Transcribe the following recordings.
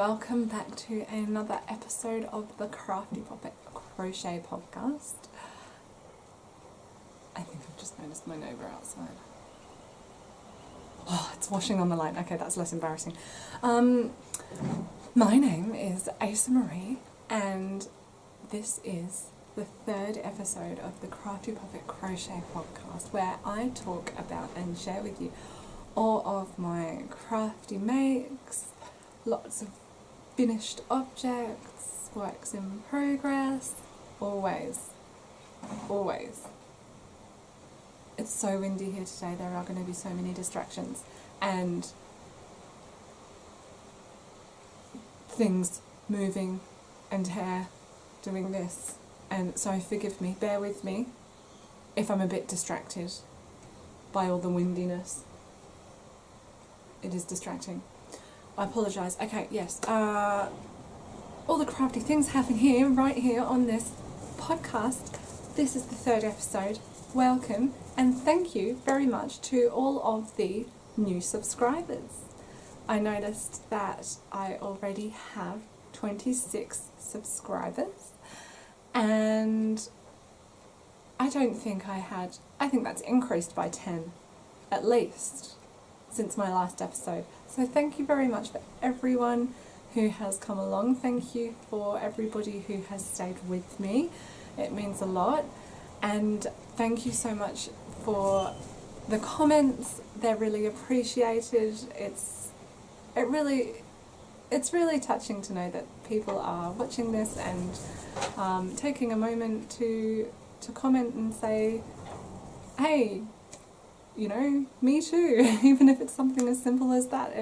welcome back to another episode of the Crafty Poppet Crochet Podcast. I think I've just noticed my neighbour outside. Oh, it's washing on the line. Okay, that's less embarrassing. My name is Asa Marie, and this is the third episode of the Crafty Poppet Crochet Podcast, where I talk about and share with you all of my crafty makes, lots of finished objects, works in progress, always. It's so windy here today, there are going to be so many distractions and things moving and hair doing this, and so forgive me, bear with me if I'm a bit distracted by all the windiness. It is distracting. I apologise. Okay, yes. All the crafty things happen here, right here on this podcast. This is the third episode. Welcome, and thank you very much to all of the new subscribers. I noticed that I already have 26 subscribers, and I think that's increased by 10, at least, since my last episode. So thank you very much for everyone who has come along. Thank you for everybody who has stayed with me. It means a lot. And thank you so much for the comments. They're really appreciated. It's really touching to know that people are watching this and taking a moment to comment and say, hey, you know, me too. Even if it's something as simple as that,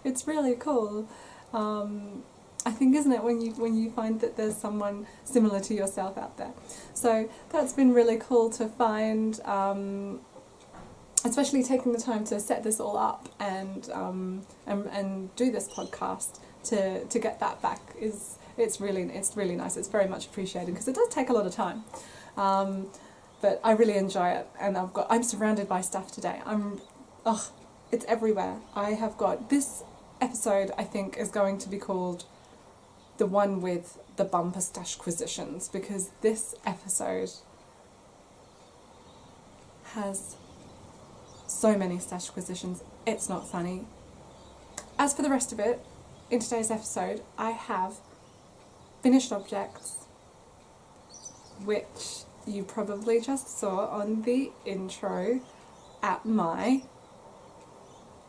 it's really cool. I think, isn't it, when you find that there's someone similar to yourself out there. So that's been really cool to find, especially taking the time to set this all up and do this podcast to get that back it's really nice. It's very much appreciated because it does take a lot of time. But I really enjoy it, and I'm surrounded by stuff today. It's everywhere. I have got this episode, I think, is going to be called the one with the bumper Stashquisitions, because this episode has so many Stashquisitions, it's not funny. As for the rest of it, in today's episode, I have finished objects, which you probably just saw on the intro at my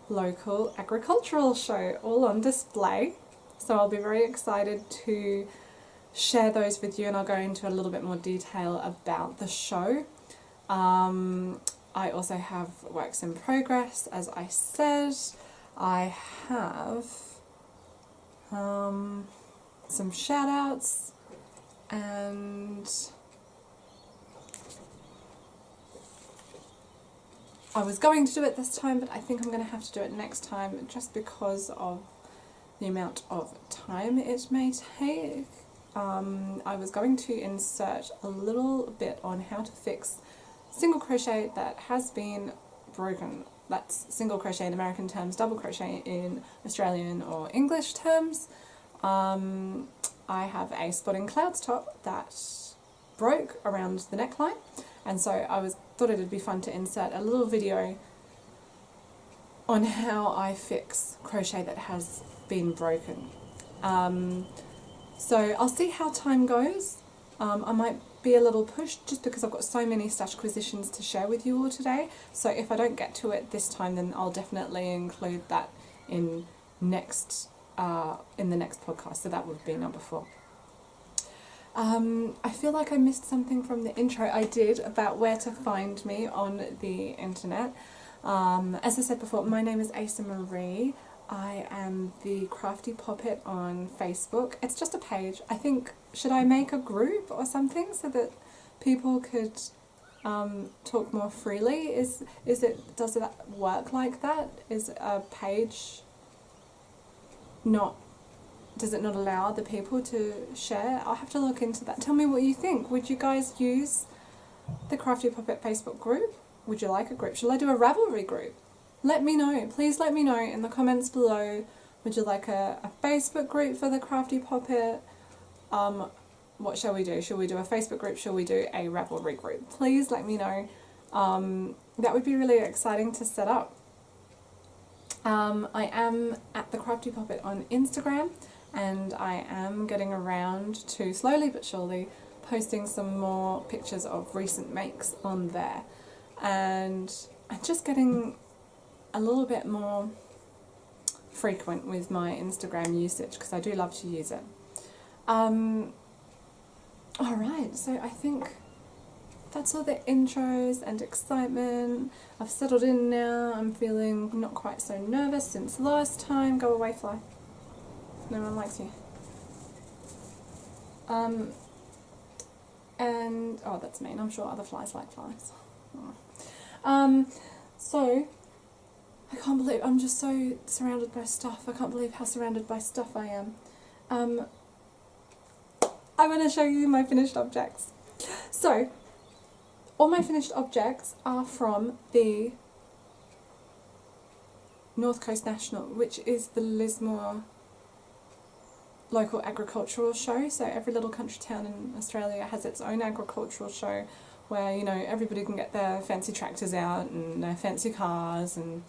local agricultural show, all on display. So I'll be very excited to share those with you, and I'll go into a little bit more detail about the show. I also have works in progress, as I said. I have some shout outs, and I was going to do it this time, but I think I'm going to have to do it next time just because of the amount of time it may take. I was going to insert a little bit on how to fix single crochet that has been broken. That's single crochet in American terms, double crochet in Australian or English terms. I have a spotting clouds top that broke around the neckline, and so I thought it'd be fun to insert a little video on how I fix crochet that has been broken. So I'll see how time goes. I might be a little pushed just because I've got so many Stashquisitions to share with you all today. So if I don't get to it this time, then I'll definitely include that in the next podcast. So that would be number 4. I feel like I missed something from the intro. I did, about where to find me on the internet. As I said before, my name is Asa Marie. I am the Crafty Poppet on Facebook. It's just a page. I think, should I make a group or something so that people could talk more freely? Does it work like that? Is a page does it not allow other people to share? I'll have to look into that. Tell me what you think. Would you guys use the Crafty Poppet Facebook group? Would you like a group? Shall I do a Ravelry group? Let me know. Please let me know in the comments below Would you like a Facebook group for the Crafty Poppet? What shall we do? Shall we do a Facebook group? Shall we do a Ravelry group? Please let me know. That would be really exciting to set up. I am at the Crafty Poppet on Instagram, and I am getting around to, slowly but surely, posting some more pictures of recent makes on there. And I'm just getting a little bit more frequent with my Instagram usage because I do love to use it. Alright, so I think that's all the intros and excitement. I've settled in now. I'm feeling not quite so nervous since last time. Go away, fly. No one likes you. And, oh, that's mean. I'm sure other flies like flies. So, I can't believe I'm just so surrounded by stuff. I can't believe how surrounded by stuff I am. I'm going to show you my finished objects. So, all my finished objects are from the North Coast National, which is the Lismore local agricultural show. So every little country town in Australia has its own agricultural show where, you know, everybody can get their fancy tractors out and their fancy cars, and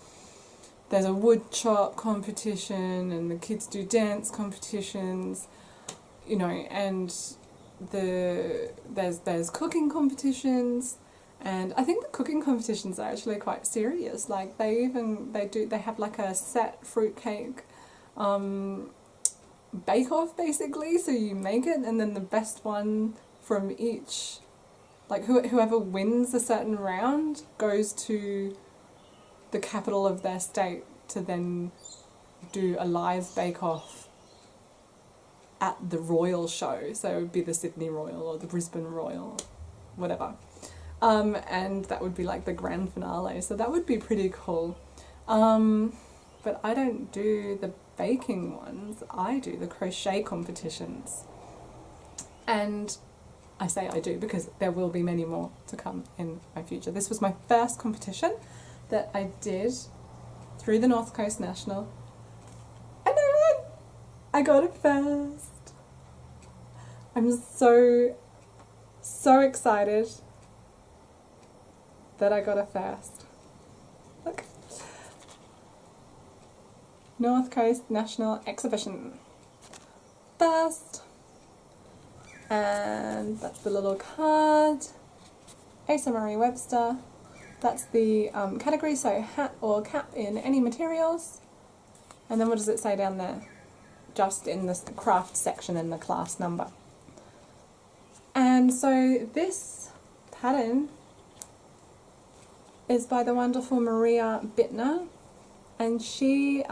there's a wood chop competition and the kids do dance competitions, you know, and there's cooking competitions, and I think the cooking competitions are actually quite serious. Like they have like a set fruitcake bake off basically, so you make it and then the best one from each, like whoever wins a certain round goes to the capital of their state to then do a live bake off at the Royal show. So it would be the Sydney Royal or the Brisbane Royal, whatever. And that would be like the grand finale, so that would be pretty cool. But I don't do the baking ones, I do the crochet competitions. And I say I do because there will be many more to come in my future. This was my first competition that I did through the North Coast National, and I won! I got it first. I'm so excited that I got it first. Look. North Coast National Exhibition. First. And that's the little card. Asa Marie Webster. That's the category, so hat or cap in any materials. And then what does it say down there? Just in the craft section and the class number. And so this pattern is by the wonderful Maria Bitner, and she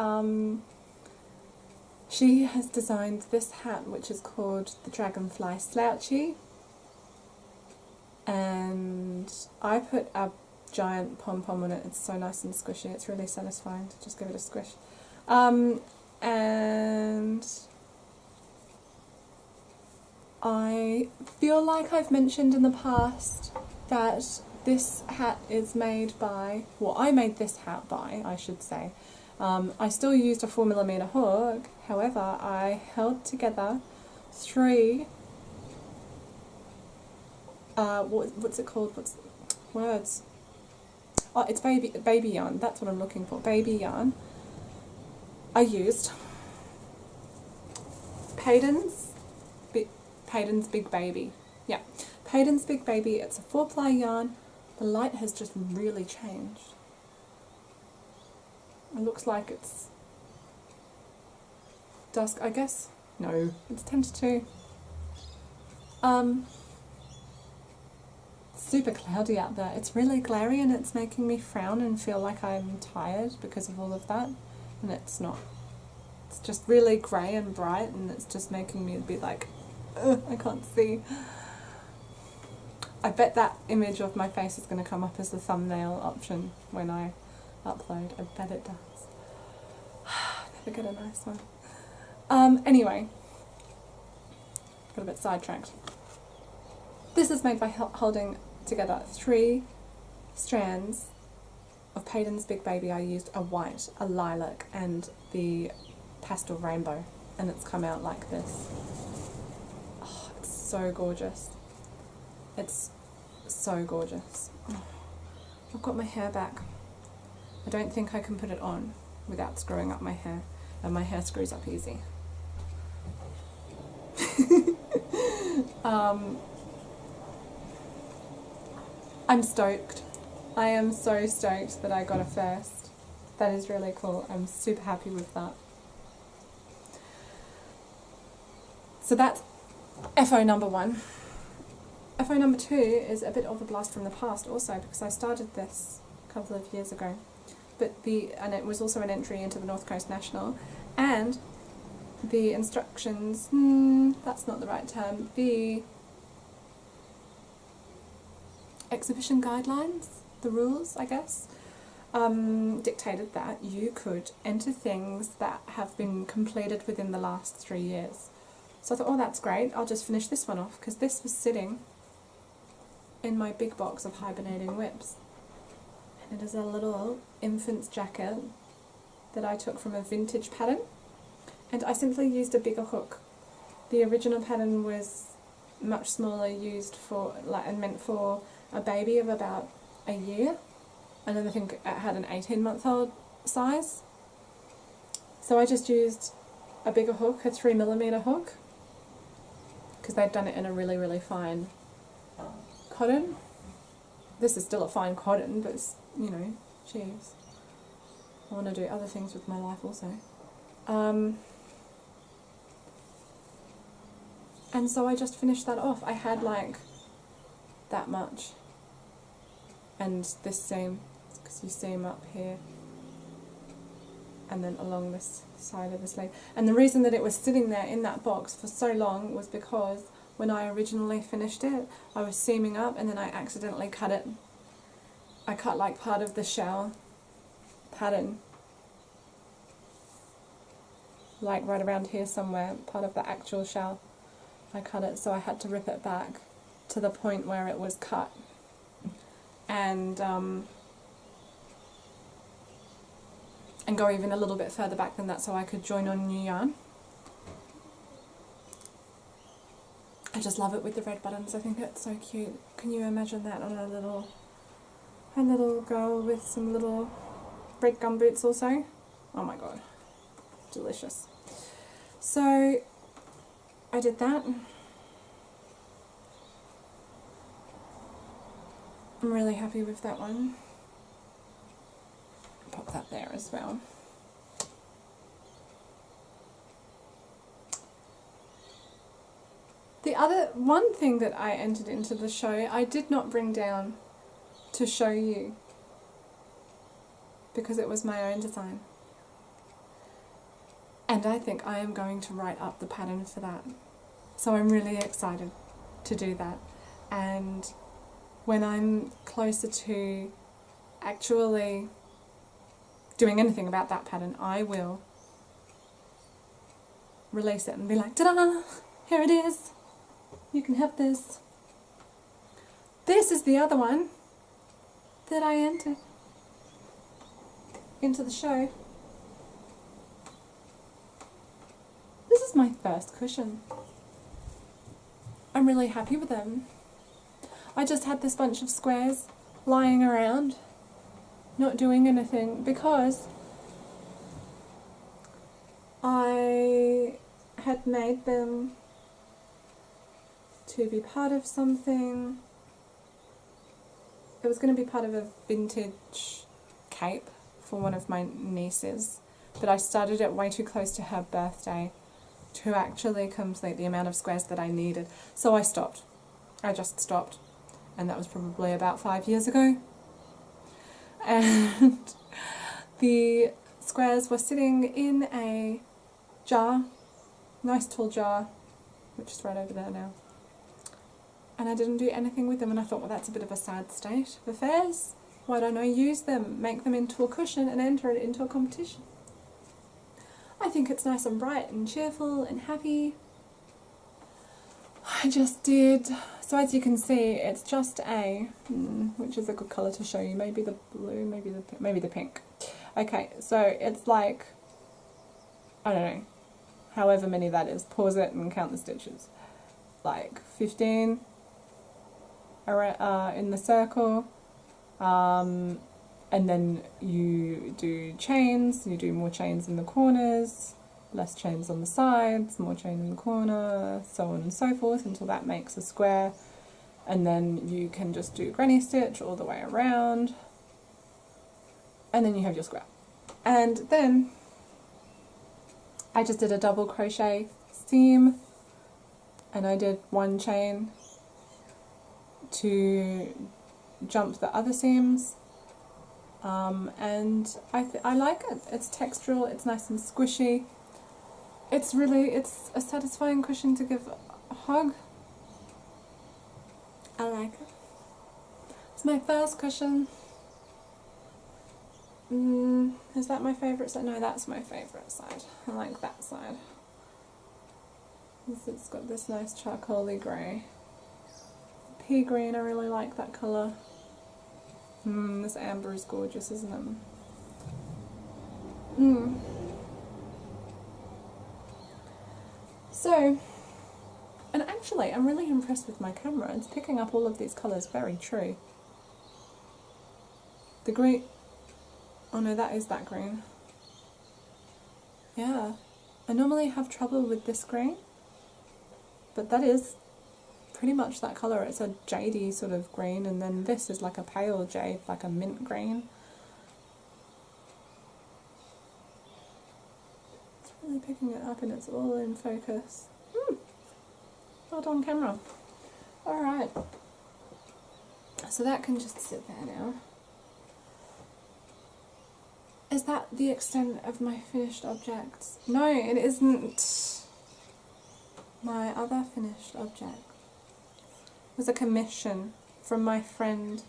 has designed this hat, which is called the Dragonfly Slouchy, and I put a giant pom-pom on it. It's so nice and squishy, it's really satisfying to just give it a squish. And I feel like I've mentioned in the past that this hat is made by, well, I made this hat by, I should say. I still used a 4mm hook, however, I held together 3, what's it called, words? Oh, it's baby yarn, that's what I'm looking for, baby yarn. I used Payton's Big Baby. Yeah, Payton's Big Baby, it's a 4-ply yarn. The light has just really changed. It looks like it's dusk, I guess. No, it's 10 to 2. Super cloudy out there. It's really glary and it's making me frown and feel like I'm tired because of all of that. And it's not. It's just really grey and bright, and it's just making me be like, ugh, I can't see. I bet that image of my face is going to come up as the thumbnail option when I upload. I bet it does. Never get a nice one. Anyway, got a bit sidetracked. This is made by holding together 3 strands of Payton's Big Baby. I used a white, a lilac, and the pastel rainbow, and it's come out like this. Oh, it's so gorgeous. It's so gorgeous. Oh, I've got my hair back. I don't think I can put it on without screwing up my hair, and my hair screws up easy. I'm stoked. I am so stoked that I got a first. That is really cool. I'm super happy with that. So that's FO number 1. FO number 2 is a bit of a blast from the past also, because I started this a couple of years ago. And it was also an entry into the North Coast National, and the instructions, that's not the right term, the exhibition guidelines, the rules, I guess, dictated that you could enter things that have been completed within the last 3 years. So I thought, oh, that's great, I'll just finish this one off, because this was sitting in my big box of hibernating whips. And it is a little infant's jacket that I took from a vintage pattern, and I simply used a bigger hook. The original pattern was much smaller, used for and meant for a baby of about a year, and then I think it had an 18-month-old size. So I just used a bigger hook, a 3mm hook, because they'd done it in a really, really fine cotton. This is still a fine cotton, but it's, you know, jeez. I want to do other things with my life also. And so I just finished that off. I had like that much. And this seam, because you seam up here, and then along this side of the sleeve. And the reason that it was sitting there in that box for so long was because when I originally finished it, I was seaming up and then I accidentally cut it. I cut like part of the shell pattern, like right around here somewhere, part of the actual shell. I cut it, so I had to rip it back to the point where it was cut, and go even a little bit further back than that so I could join on new yarn. I just love it with the red buttons. I think it's so cute. Can you imagine that on a little girl with some little red gumboots also? Oh my god, delicious. So I did that. I'm really happy with that one. Pop that there as well. The other one thing that I entered into the show, I did not bring down to show you, because it was my own design. And I think I am going to write up the pattern for that. So I'm really excited to do that. And when I'm closer to actually doing anything about that pattern, I will release it and be like, ta-da! Here it is. You can have this. This is the other one that I entered into the show. This is my first cushion. I'm really happy with them. I just had this bunch of squares lying around, not doing anything, because I had made them to be part of something. It was going to be part of a vintage cape for one of my nieces, but I started it way too close to her birthday to actually complete the amount of squares that I needed. So I stopped. I just stopped. And that was probably about 5 years ago. And the squares were sitting in a jar, nice tall jar, which is right over there now. And I didn't do anything with them, and I thought, well, that's a bit of a sad state of affairs. Why don't I use them, make them into a cushion and enter it into a competition? I think it's nice and bright and cheerful and happy. I just did. So as you can see, it's just a, which is a good colour to show you, maybe the blue, maybe the pink. Okay, so it's like I don't know, however many that is, pause it and count the stitches, like 15 in the circle, and then you do chains, you do more chains in the corners, less chains on the sides, more chain in the corner, so on and so forth until that makes a square, and then you can just do granny stitch all the way around, and then you have your square. And then I just did a double crochet seam, and I did one chain to jump the other seams, and I like it. It's textural, it's nice and squishy. It's a satisfying cushion to give a hug. I like it. It's my first cushion. Is that my favourite side? No, that's my favourite side. I like that side. It's got this nice charcoaly grey. Pea green, I really like that colour. This amber is gorgeous, isn't it? So, and actually I'm really impressed with my camera. It's picking up all of these colours very true. The green, oh no, that is that green. Yeah, I normally have trouble with this green, but that is pretty much that colour. It's a jadey sort of green, and then this is like a pale jade, like a mint green. It's really picking it up and it's all in focus. Well done, camera. Alright, so that can just sit there now. Is that the extent of my finished objects? No, it isn't. My other finished object was a commission from my friend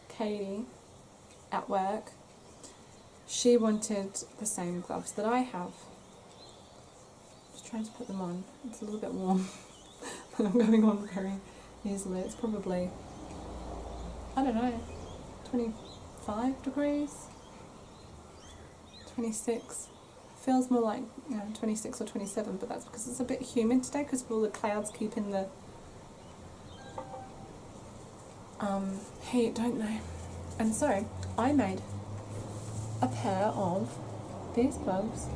Katie at work. She wanted the same gloves that I have. Just trying to put them on. It's a little bit warm. I'm going on very easily. It's probably, I don't know, 25 degrees? 26. Feels more like 26 or 27, but that's because it's a bit humid today because of all the clouds keeping the heat, don't they? And so I made a pair of these gloves.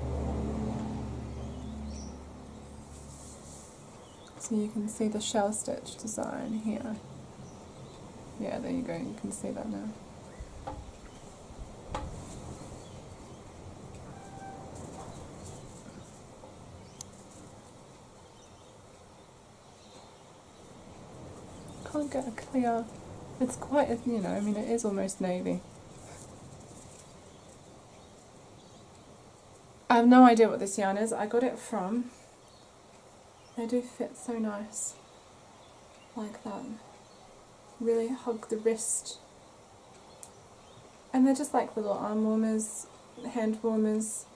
So you can see the shell stitch design here. Yeah, there you go, you can see that now. Can't get a clear, it's quite, I mean it is almost navy. I have no idea what this yarn is. I got it from, they do fit so nice, like that. Really hug the wrist. And they're just like little arm warmers, hand warmers.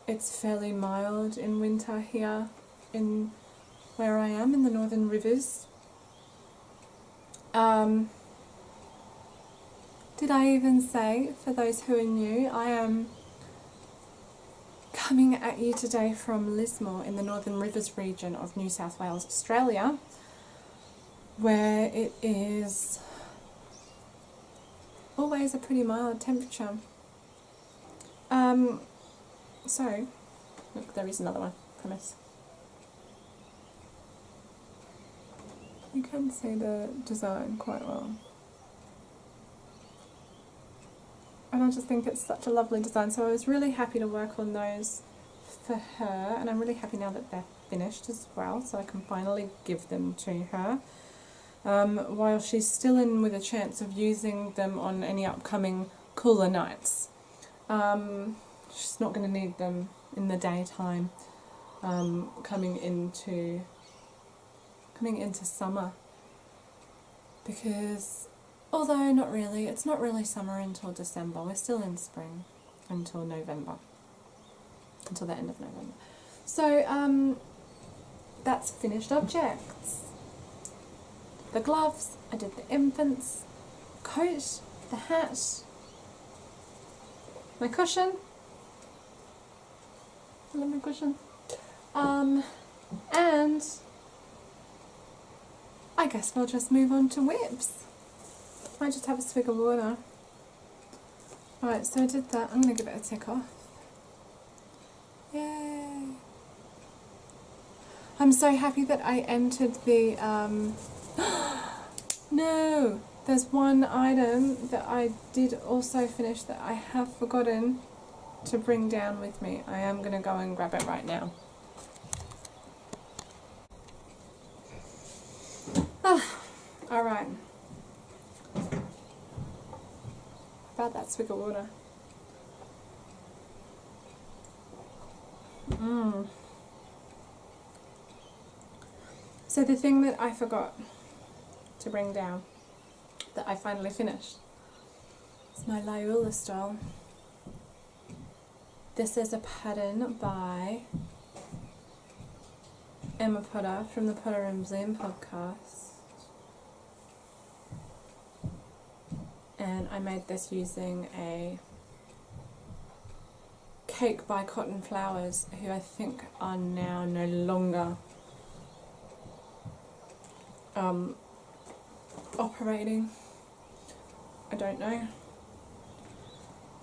It's fairly mild in winter here in where I am in the Northern Rivers. Did I even say, for those who are new, I am coming at you today from Lismore in the Northern Rivers region of New South Wales, Australia, where it is always a pretty mild temperature. So, look, there is another one, promise. You can see the design quite well. And I just think it's such a lovely design, so I was really happy to work on those for her, and I'm really happy now that they're finished as well, so I can finally give them to her. While she's still in with a chance of using them on any upcoming cooler nights. She's not going to need them in the daytime coming into summer, because although not really, it's not really summer until December, we're still in spring until November, until the end of November. So that's finished objects. The gloves, I did the infant's coat, the hat, my cushion, I love my cushion. And I guess we'll just move on to whips. Might just have a swig of water. Right, so I did that. I'm going to give it a tick off. Yay! I'm so happy that I entered the, no! There's one item that I did also finish that I have forgotten to bring down with me. I am going to go and grab it right now. Alright. About that swig of water. So the thing that I forgot to bring down, that I finally finished, is my Liula style. This is a pattern by Emma Potter from the Potter and Bloom podcast. And I made this using a cake by Cotton Flowers, who I think are now no longer operating. I don't know.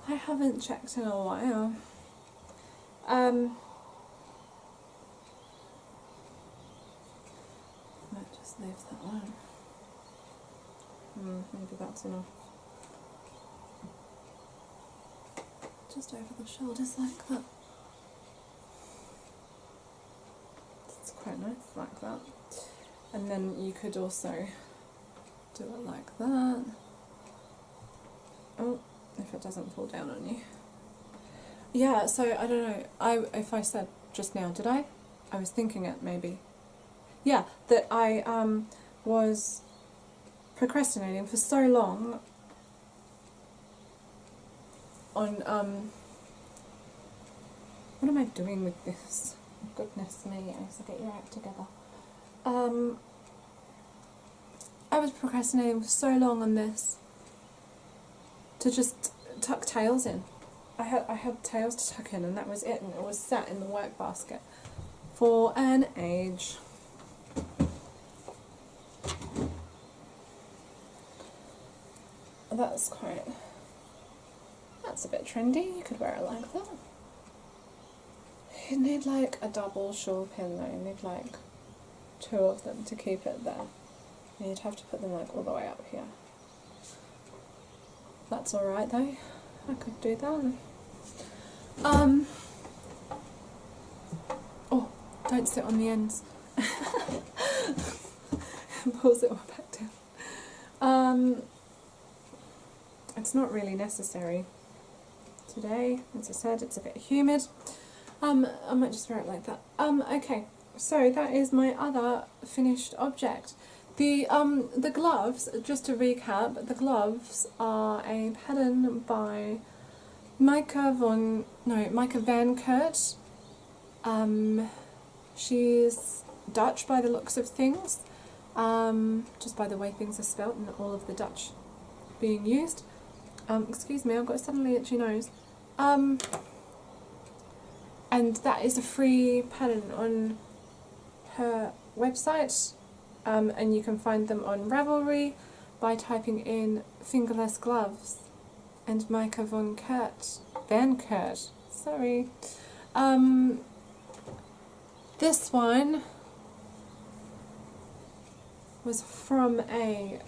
I haven't checked in a while. Might just leave that one. Maybe that's enough. Just over the shoulders like that. It's quite nice like that. And then you could also do it like that. Oh, if it doesn't fall down on you. Yeah, so I don't know. If I said just now, did I? I was thinking it maybe. Yeah, that I was procrastinating for so long on what am I doing with this? Goodness me, I have to get your act together. I was procrastinating for so long on this to just tuck tails in. I had tails to tuck in, and that was it, and it was sat in the work basket for an age. That's a bit trendy. You could wear it like that. You need like a double shawl pin though. You need like 2 of them to keep it there. And you'd have to put them like all the way up here. That's alright though. I could do that. Oh, don't sit on the ends. Pulls it all back down. It's not really necessary today. As I said, it's a bit humid. I might just wear it like that. Okay, so that is my other finished object. The gloves, just to recap, the gloves are a pattern by Micah Van Kurt. She's Dutch by the looks of things, just by the way things are spelt and all of the Dutch being used. Excuse me, I've got a suddenly itchy nose. And that is a free pattern on her website, and you can find them on Ravelry by typing in fingerless gloves and Micah Van Kurt. Sorry. This one was from a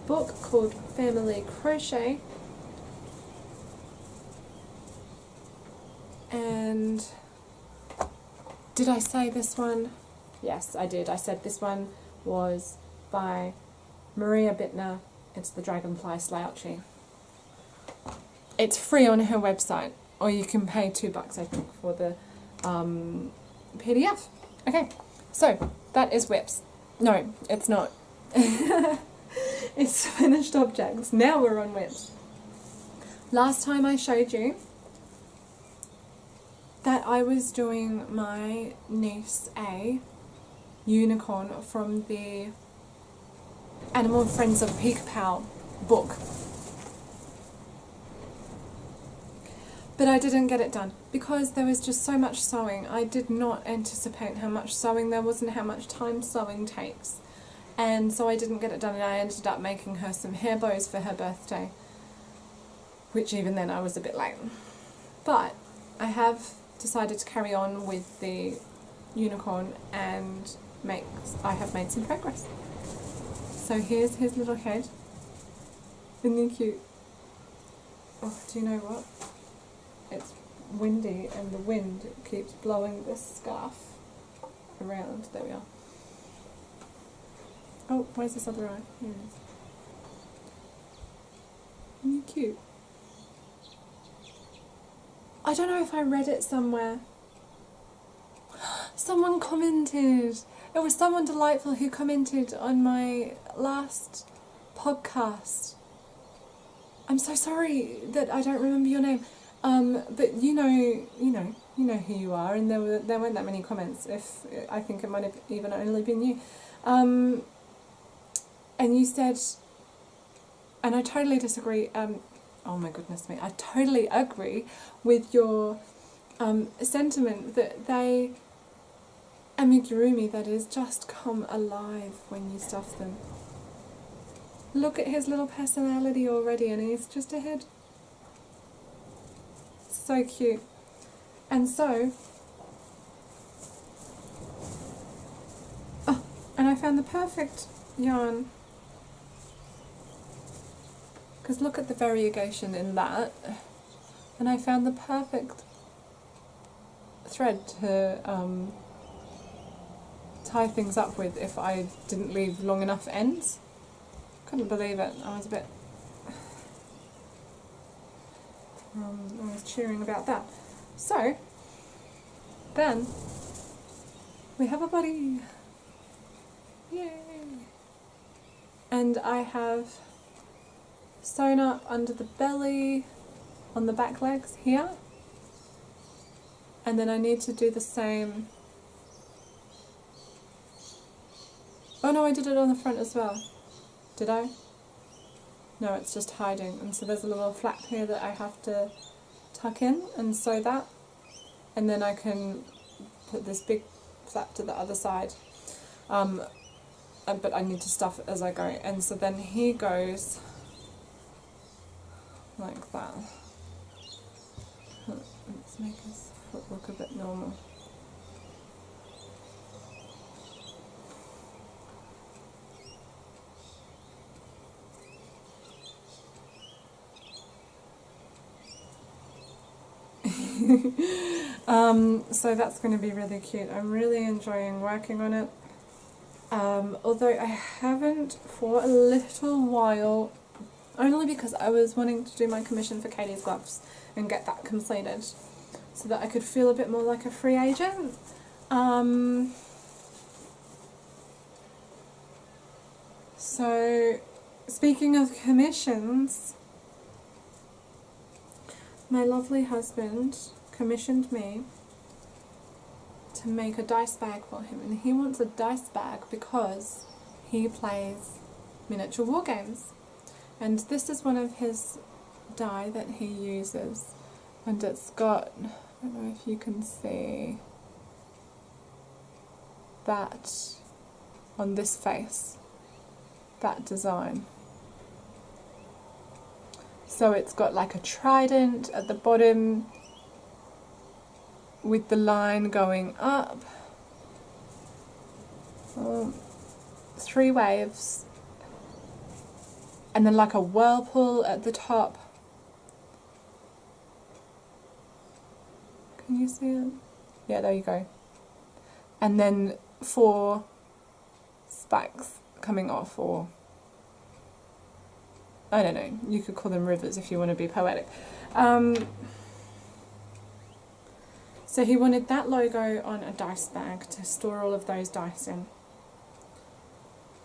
book called Family Crochet. And did I say this one? Yes, I did. I said this one was by Maria Bitner. It's the Dragonfly Slouchy. It's free on her website, or you can pay $2, I think, for the PDF. Okay, so that is whips. No, it's not. It's finished objects. Now we're on whips. Last time I showed you that I was doing my niece a unicorn from the Animal Friends of Peek Pow book. But I didn't get it done because there was just so much sewing. I did not anticipate how much sewing there was and how much time sewing takes. And so I didn't get it done, and I ended up making her some hair bows for her birthday, which even then I was a bit late. But I have decided to carry on with the unicorn and I have made some progress. So here's his little head. Isn't he cute? Oh, do you know what? It's windy and the wind keeps blowing this scarf around. There we are. Oh, where's this other eye? Here it is. Isn't he cute? I don't know if I read it somewhere. Someone commented. It was someone delightful who commented on my last podcast. I'm so sorry that I don't remember your name. But you know who you are, and there weren't that many comments. I think it might have even only been you. And you said, and I totally disagree. Oh my goodness me! I totally agree with your sentiment that they, amigurumi that is, just come alive when you stuff them. Look at his little personality already, and he's just a head. So cute. And so, oh, and I found the perfect yarn, because look at the variegation in that, and I found the perfect thread to tie things up with if I didn't leave long enough ends. Couldn't believe it. I was a bit I was cheering about that. So then we have a body. Yay! And I have sewn up under the belly on the back legs here, and then I need to do the same. Oh no, I did it on the front as well. Did I? No, it's just hiding, and so there's a little flap here that I have to tuck in and sew that, and then I can put this big flap to the other side, but I need to stuff it as I go, and so then he goes like that. Let's make his foot look a bit normal. So that's going to be really cute. I'm really enjoying working on it. Although I haven't for a little while, only because I was wanting to do my commission for Katie's gloves and get that completed so that I could feel a bit more like a free agent. So speaking of commissions, my lovely husband commissioned me to make a dice bag for him, and he wants a dice bag because he plays miniature war games, and this is one of his die that he uses, and it's got, I don't know if you can see that on this face, that design. So it's got like a trident at the bottom with the line going up, 3 waves, and then like a whirlpool at the top. Can you see it? Yeah, there you go. And then 4 spikes coming off, or I don't know, you could call them rivers if you want to be poetic. So he wanted that logo on a dice bag to store all of those dice in.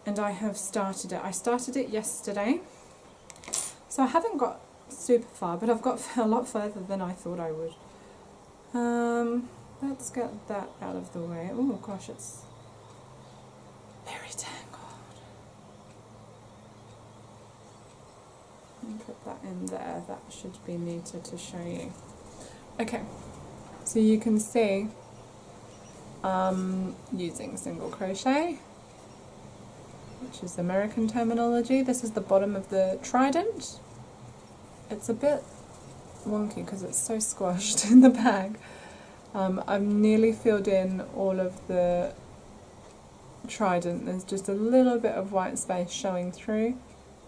And I have started it. I started it yesterday. So I haven't got super far, but I've got a lot further than I thought I would. Let's get that out of the way. Oh gosh, it's very tangled. And put that in there. That should be neater to show you. Okay, so you can see using single crochet, which is American terminology. This is the bottom of the trident. It's a bit wonky because it's so squashed in the bag. I've nearly filled in all of the trident. There's just a little bit of white space showing through,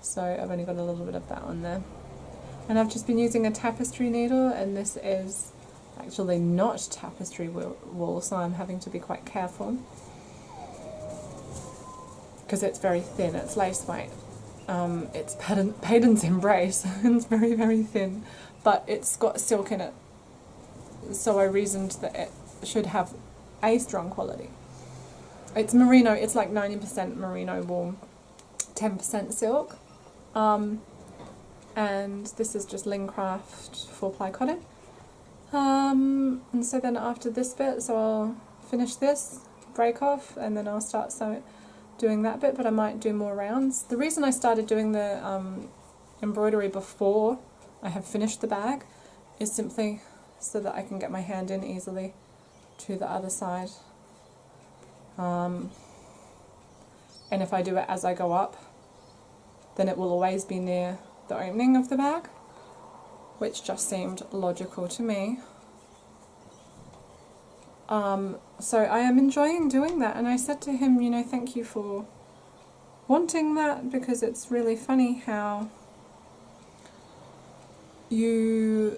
so I've only got a little bit of that on there. And I've just been using a tapestry needle, and this is actually not tapestry wool, so I'm having to be quite careful because it's very thin. It's lace weight. It's Payton's Embrace. It's very, very thin, but it's got silk in it, so I reasoned that it should have a strong quality. It's merino. It's like 90% merino wool, 10% silk. And this is just Lincraft 4-ply cotton. And so then after this bit, so I'll finish this, break off, and then I'll start doing that bit, but I might do more rounds. The reason I started doing the embroidery before I have finished the bag is simply so that I can get my hand in easily to the other side. And if I do it as I go up, then it will always be near the opening of the bag, which just seemed logical to me. So I am enjoying doing that, and I said to him, you know, thank you for wanting that, because it's really funny how I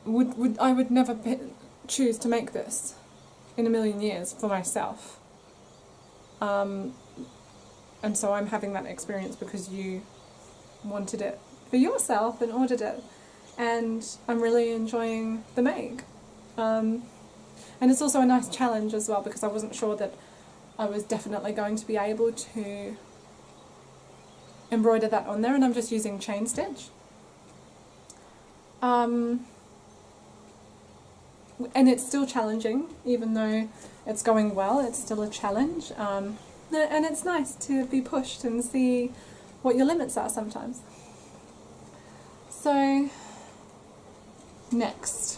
would never choose to make this in a million years for myself. And so I'm having that experience because you wanted it for yourself and ordered it, and I'm really enjoying the make. And it's also a nice challenge as well, because I wasn't sure that I was definitely going to be able to embroider that on there, and I'm just using chain stitch. And it's still challenging, even though it's going well, it's still a challenge. And it's nice to be pushed and see what your limits are sometimes. So, next.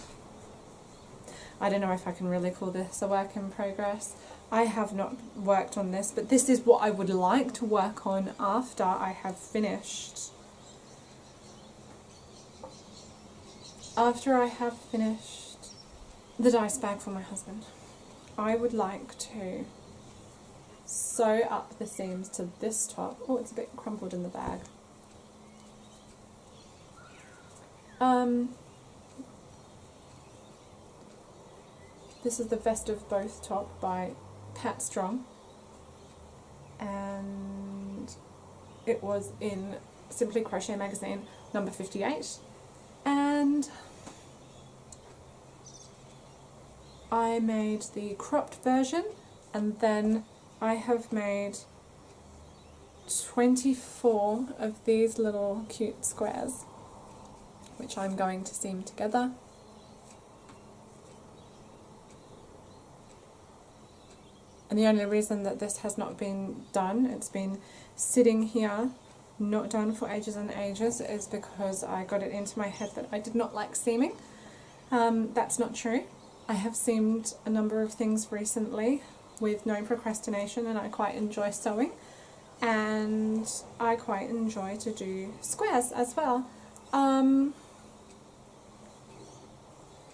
I don't know if I can really call this a work in progress. I have not worked on this, but this is what I would like to work on after I have finished. After I have finished the dice bag for my husband, I would like to sew up the seams to this top. Oh, it's a bit crumpled in the bag. This is the Best of Both top by Pat Strong, and it was in Simply Crochet magazine number 58, and I made the cropped version, and then I have made 24 of these little cute squares, which I'm going to seam together. And the only reason that this has not been done, it's been sitting here, not done for ages and ages, is because I got it into my head that I did not like seaming. That's not true. I have seamed a number of things recently with no procrastination, and I quite enjoy sewing. And I quite enjoy to do squares as well.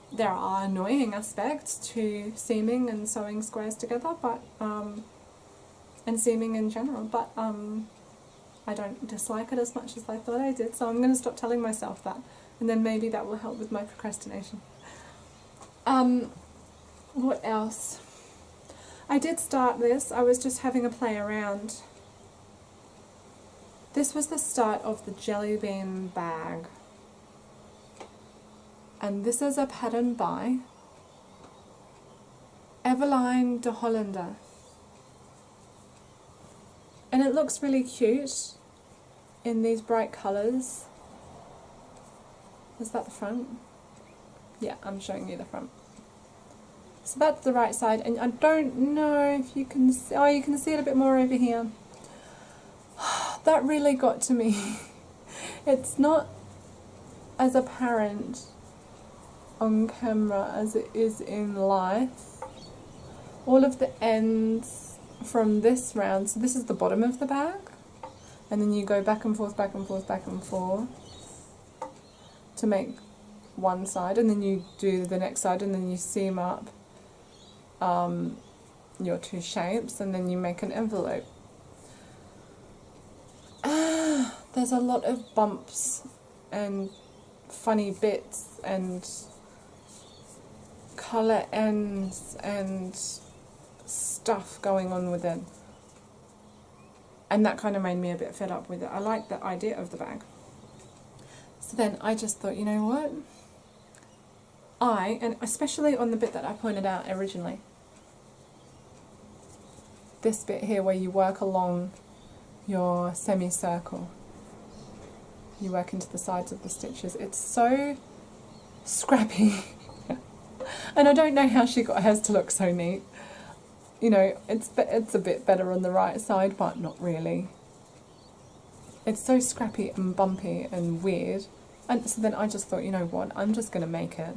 There are annoying aspects to seaming and sewing squares together, but and seaming in general, but I don't dislike it as much as I thought I did, so I'm going to stop telling myself that, and then maybe that will help with my procrastination. What else? I did start this, I was just having a play around. This was the start of the jelly bean bag. And this is a pattern by Eveline de Hollander. And it looks really cute in these bright colours. Is that the front? Yeah, I'm showing you the front. So that's the right side, and I don't know if you can see, oh, you can see it a bit more over here. That really got to me. It's not as apparent on camera as it is in life. All of the ends from this round, so this is the bottom of the bag, and then you go back and forth, back and forth, back and forth to make one side, and then you do the next side, and then you seam up your two shapes, and then you make an envelope. There's a lot of bumps and funny bits and colour ends and stuff going on with it, and that kind of made me a bit fed up with it. I like the idea of the bag. So then I just thought, you know what, and especially on the bit that I pointed out originally, this bit here where you work along your semicircle, you work into the sides of the stitches, it's so scrappy. And I don't know how she got hers to look so neat. You know, it's a bit better on the right side, but not really. It's so scrappy and bumpy and weird. And so then I just thought, you know what, I'm just going to make it.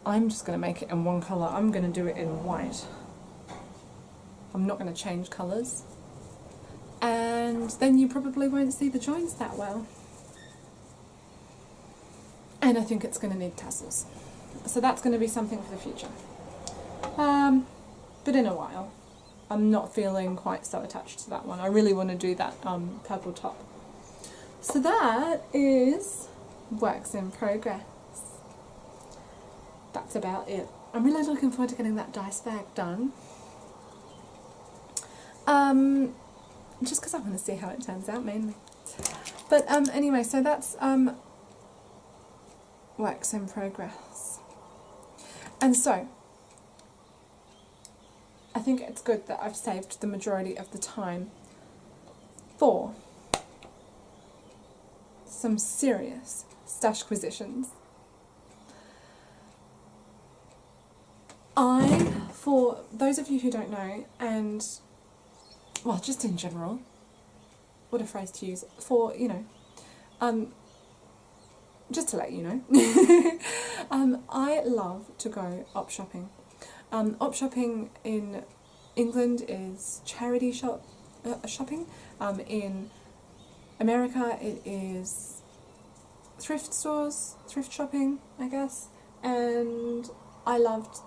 I'm just going to make it in one colour. I'm going to do it in white. I'm not going to change colours. And then you probably won't see the joints that well. And I think it's going to need tassels. So that's going to be something for the future. But in a while. I'm not feeling quite so attached to that one. I really want to do that purple top. So that is works in progress. That's about it. I'm really looking forward to getting that dice bag done. Just because I want to see how it turns out mainly. But anyway, so that's works in progress. And so, I think it's good that I've saved the majority of the time for some serious Stashquisitions. For those of you who don't know, and well, just in general, what a phrase to use, for, you know, just to let you know, I love to go op shopping. Op shopping in England is charity shopping. In America it is thrift stores, thrift shopping, I guess, and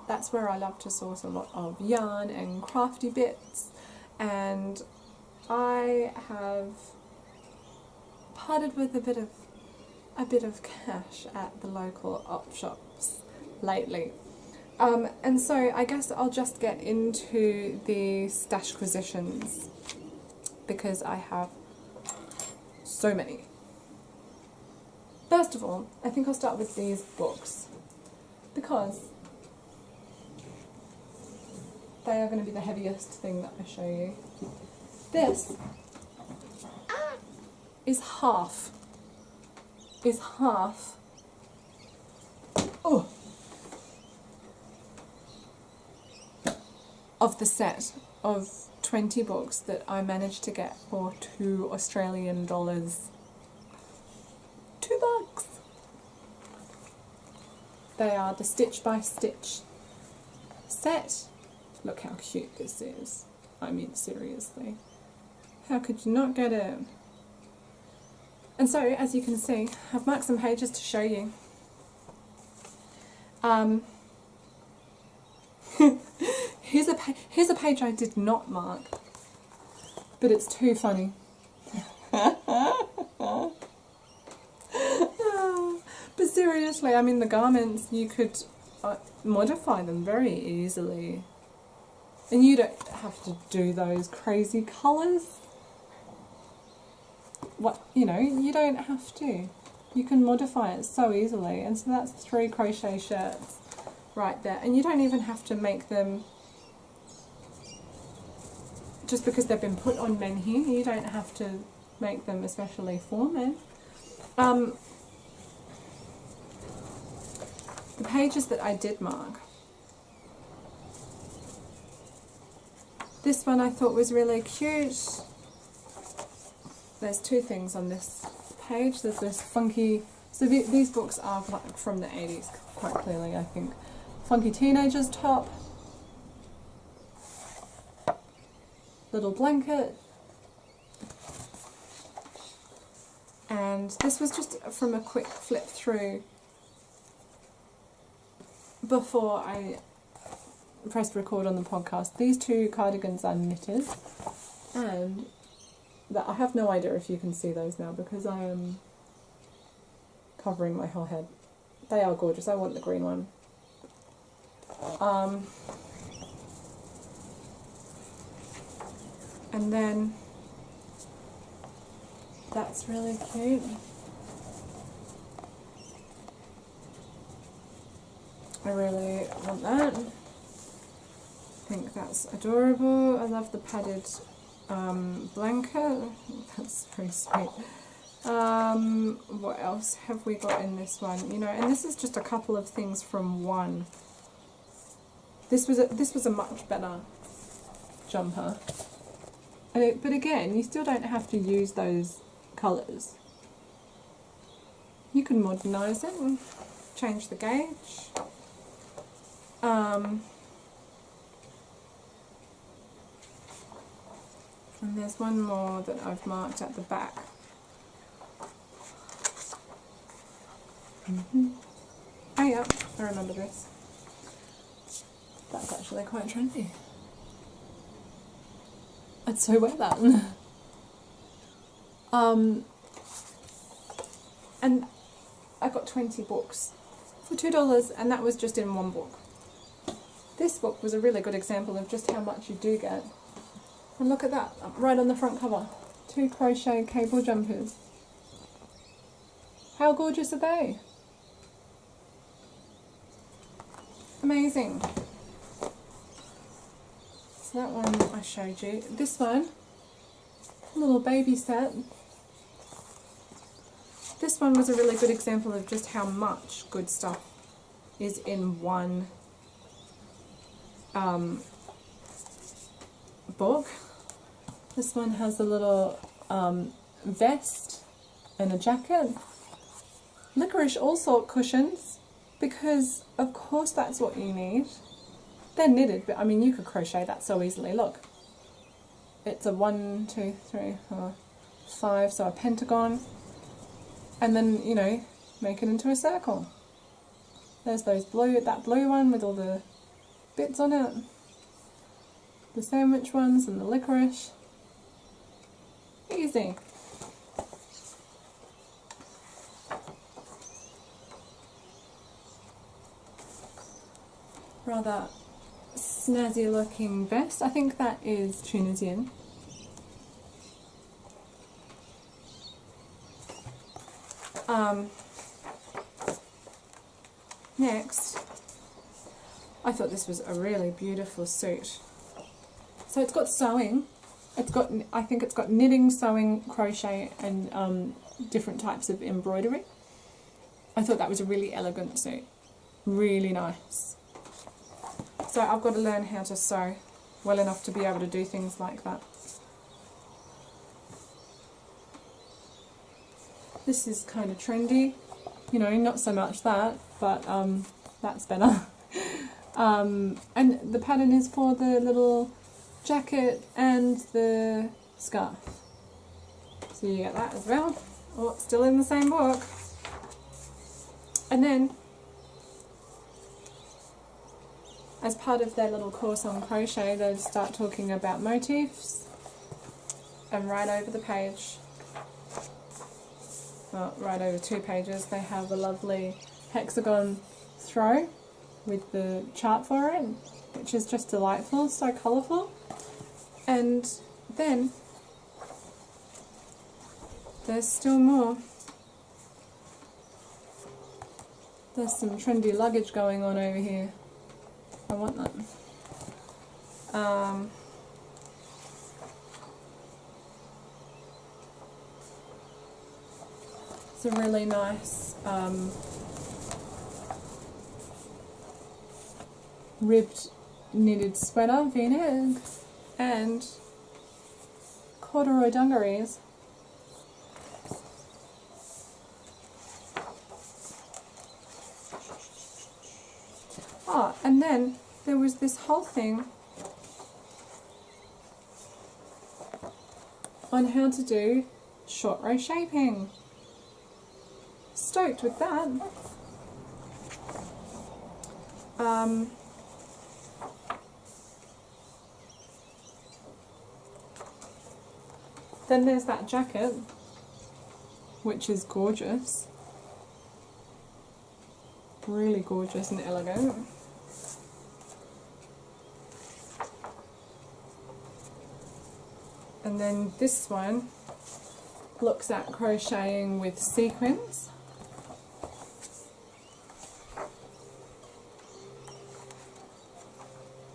that's where I love to source a lot of yarn and crafty bits, and I have parted with a bit of cash at the local op shops lately. And so I guess I'll just get into the Stashquisitions because I have so many. First of all, I think I'll start with these books because they are going to be the heaviest thing that I show you. This is half of the set of 20 books that I managed to get for $2 Australian. $2. They are the Stitch by Stitch set. Look how cute this is. I mean, seriously. How could you not get it? And so, as you can see, I've marked some pages to show you. Here's a page I did not mark, but it's too funny. But seriously, I mean, the garments, you could modify them very easily. And you don't have to do those crazy colours. You don't have to. You can modify it so easily. And so that's 3 crochet shirts right there. And you don't even have to make them, just because they've been put on men here, you don't have to make them especially for men. The pages that I did mark, this one I thought was really cute. There's 2 things on this page. There's this funky So these books are like from the 80s, quite clearly, I think. Funky Teenager's top. Little blanket. And this was just from a quick flip through before I pressed record on the podcast. These two cardigans are knitted, and I have no idea if you can see those now because I am covering my whole head. They are gorgeous. I want the green one. And then that's really cute. I really want that. I think that's adorable. I love the padded blanket. That's very sweet. What else have we got in this one? You know, and this is just a couple of things from one. This was a much better jumper. But again, you still don't have to use those colours. You can modernise it and change the gauge. And there's one more that I've marked at the back. Oh yeah, I remember this. That's actually quite trendy. I'd so wear that. And I got 20 books for $2, and that was just in one book. This book was a really good example of just how much you do get. And look at that, right on the front cover. 2 crochet cable jumpers. How gorgeous are they? Amazing. So that one I showed you. This one, little baby set. This one was a really good example of just how much good stuff is in one book. This one has a little vest and a jacket. Licorice all sort cushions, because of course that's what you need. They're knitted, but I mean you could crochet that so easily. Look, it's a 1, 2, 3, 4, 5, so a pentagon, and then, you know, make it into a circle. There's that blue one with all the bits on it, the sandwich ones and the licorice. Easy. Rather snazzy looking vest. I think that is Tunisian. Next, I thought this was a really beautiful suit. So it's got sewing. I think it's got knitting, sewing, crochet, and different types of embroidery. I thought that was a really elegant suit. Really nice. So I've got to learn how to sew well enough to be able to do things like that. This is kind of trendy, you know, not so much that, but that's better. And the pattern is for the little jacket and the scarf. So you get that as well. Oh, still in the same book. And then, as part of their little course on crochet, they start talking about motifs, and right over the page, well, right over 2 pages, they have a lovely hexagon throw with the chart for it, which is just delightful, so colourful. And then there's still more. There's some trendy luggage going on over here. I want that. It's a really nice ribbed knitted sweater, V-neck, and corduroy dungarees. then there was this whole thing on how to do short row shaping. Stoked with that. Then there's that jacket, which is gorgeous. Really gorgeous and elegant. And then this one looks at crocheting with sequins.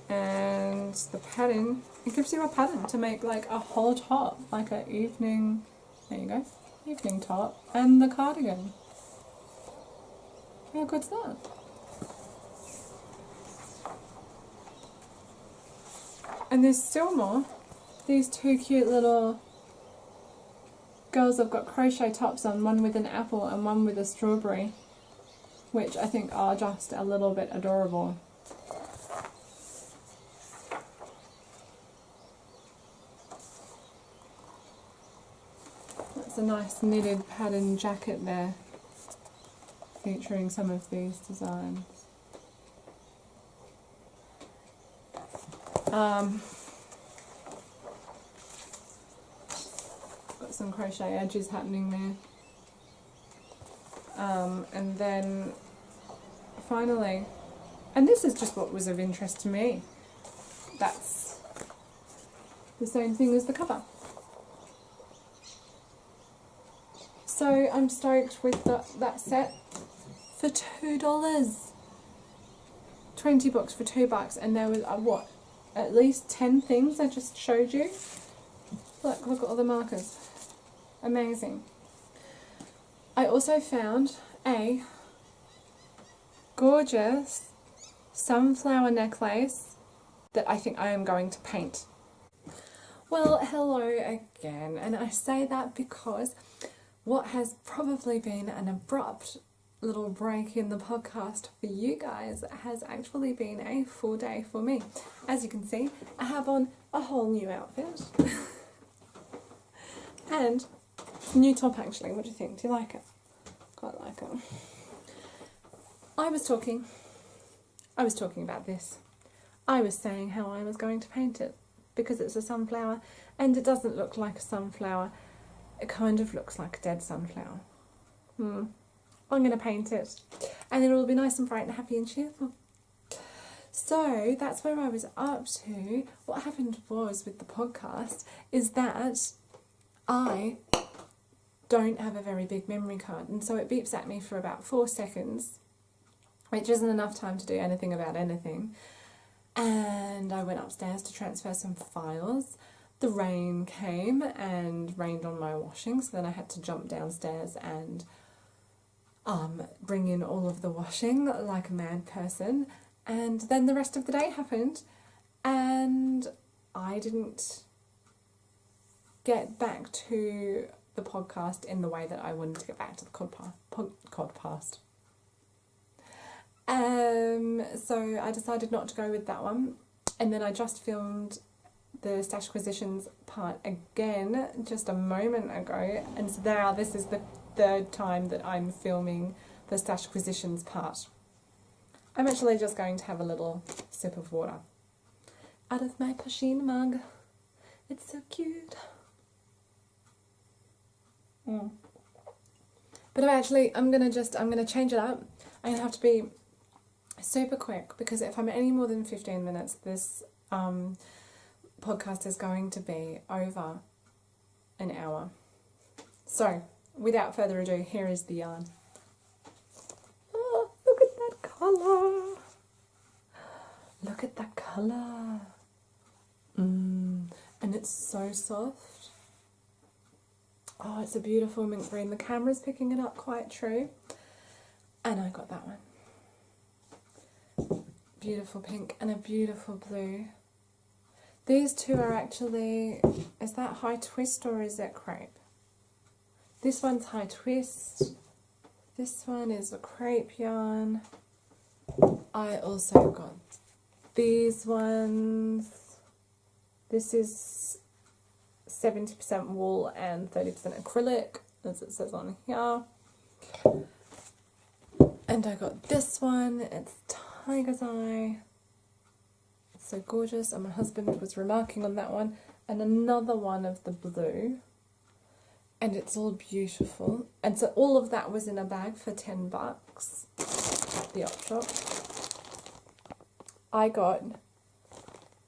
And the pattern, it gives you a pattern to make like a whole top, like an evening, there you go, evening top, and the cardigan. How good's that? And there's still more. These two cute little girls have got crochet tops on, one with an apple and one with a strawberry, which I think are just a little bit adorable. That's a nice knitted pattern jacket there, featuring some of these designs. Got some crochet edges happening there. And then finally, and this is just what was of interest to me, that's the same thing as the cover. So I'm stoked with that set for $2. 20 books for $2, and there was what, at least 10 things I just showed you. Look at all the markers. Amazing. I also found a gorgeous sunflower necklace that I think I am going to paint. Well, hello again, and I say that because what has probably been an abrupt little break in the podcast for you guys has actually been a full day for me. As you can see, I have on a whole new outfit. And new top actually. What do you think? Do you like it? Quite like it. I was talking about this. I was saying how I was going to paint it because it's a sunflower and it doesn't look like a sunflower. It kind of looks like a dead sunflower. I'm going to paint it and then it will be nice and bright and happy and cheerful. So that's where I was up to. What happened was with the podcast is that I don't have a very big memory card, and so it beeps at me for about 4 seconds, which isn't enough time to do anything about anything. And I went upstairs to transfer some files. The rain came and rained on my washing, so then I had to jump downstairs and bring in all of the washing like a mad person. And then the rest of the day happened, and I didn't get back to the podcast in the way that I wanted to get back to the codcast. So I decided not to go with that one, and then I just filmed the Stashquisitions part again just a moment ago, and so this is the third time that I'm filming the Stashquisitions part. I'm actually just going to have a little sip of water out of my Pasheen mug. It's so cute. But I'm gonna change it up. I'm gonna have to be super quick because if I'm any more than 15 minutes, this podcast is going to be over an hour. So, without further ado, here is the yarn. Oh, look at that colour! Look at that colour! And it's so soft. Oh, it's a beautiful mint green. The camera's picking it up quite true. And I got that one. Beautiful pink and a beautiful blue. These two are actually, is that high twist or is it crepe? This one's high twist. This one is a crepe yarn. I also got these ones. This is 70% wool and 30% acrylic, as it says on here. And I got this one, it's Tiger's Eye. It's so gorgeous, and my husband was remarking on that one. And another one of the blue. And it's all beautiful. And so all of that was in a bag for $10 at the op shop. I got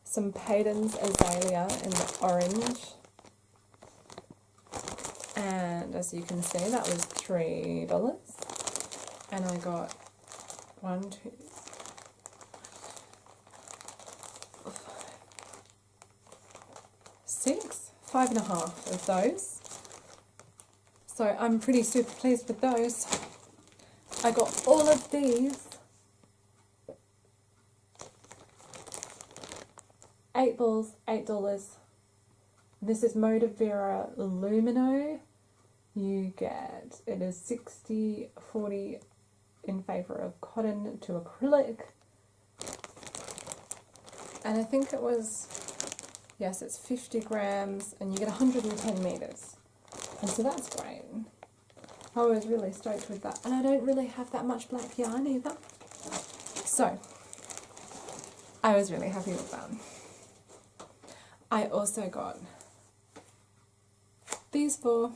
some Payton's Azalea in the orange. And as you can see, that was $3. And I got 1, 2, 6, 5.5 of those. So I'm pretty super pleased with those. I got all of these. $8, $8. This is Modavera Lumino. You get, it is 60-40 in favour of cotton to acrylic. And I think it was, yes, it's 50 grams and you get 110 metres. And so that's great. I was really stoked with that. And I don't really have that much black yarn either. So, I was really happy with that. I also got these 4.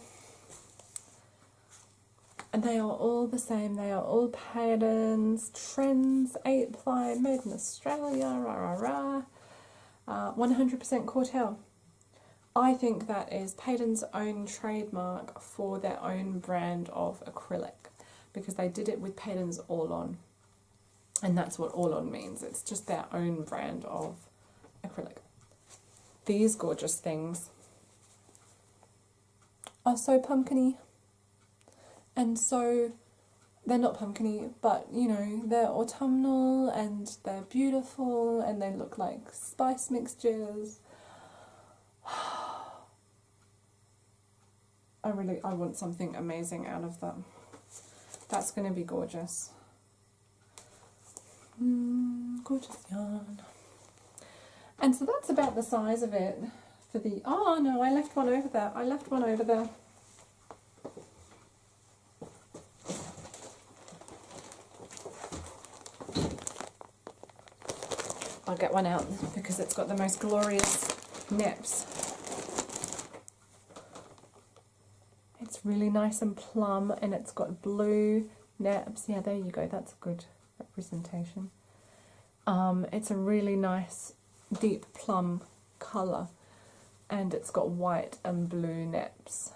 And they are all the same. They are all Payton's, Trends, 8-ply, made in Australia, rah rah rah. 100% Cortel. I think that is Payton's own trademark for their own brand of acrylic, because they did it with Payton's All On, and that's what All On means. It's just their own brand of acrylic. These gorgeous things are so pumpkiny, and so they're not pumpkiny, but you know, they're autumnal and they're beautiful and they look like spice mixtures. I want something amazing out of them. That's going to be gorgeous. Gorgeous yarn. And so that's about the size of it for the, oh no, I left one over there. I'll get one out because it's got the most glorious nips. It's really nice and plum, and it's got blue nips. Yeah, there you go. That's a good representation. It's a really nice deep plum colour, and it's got white and blue nips.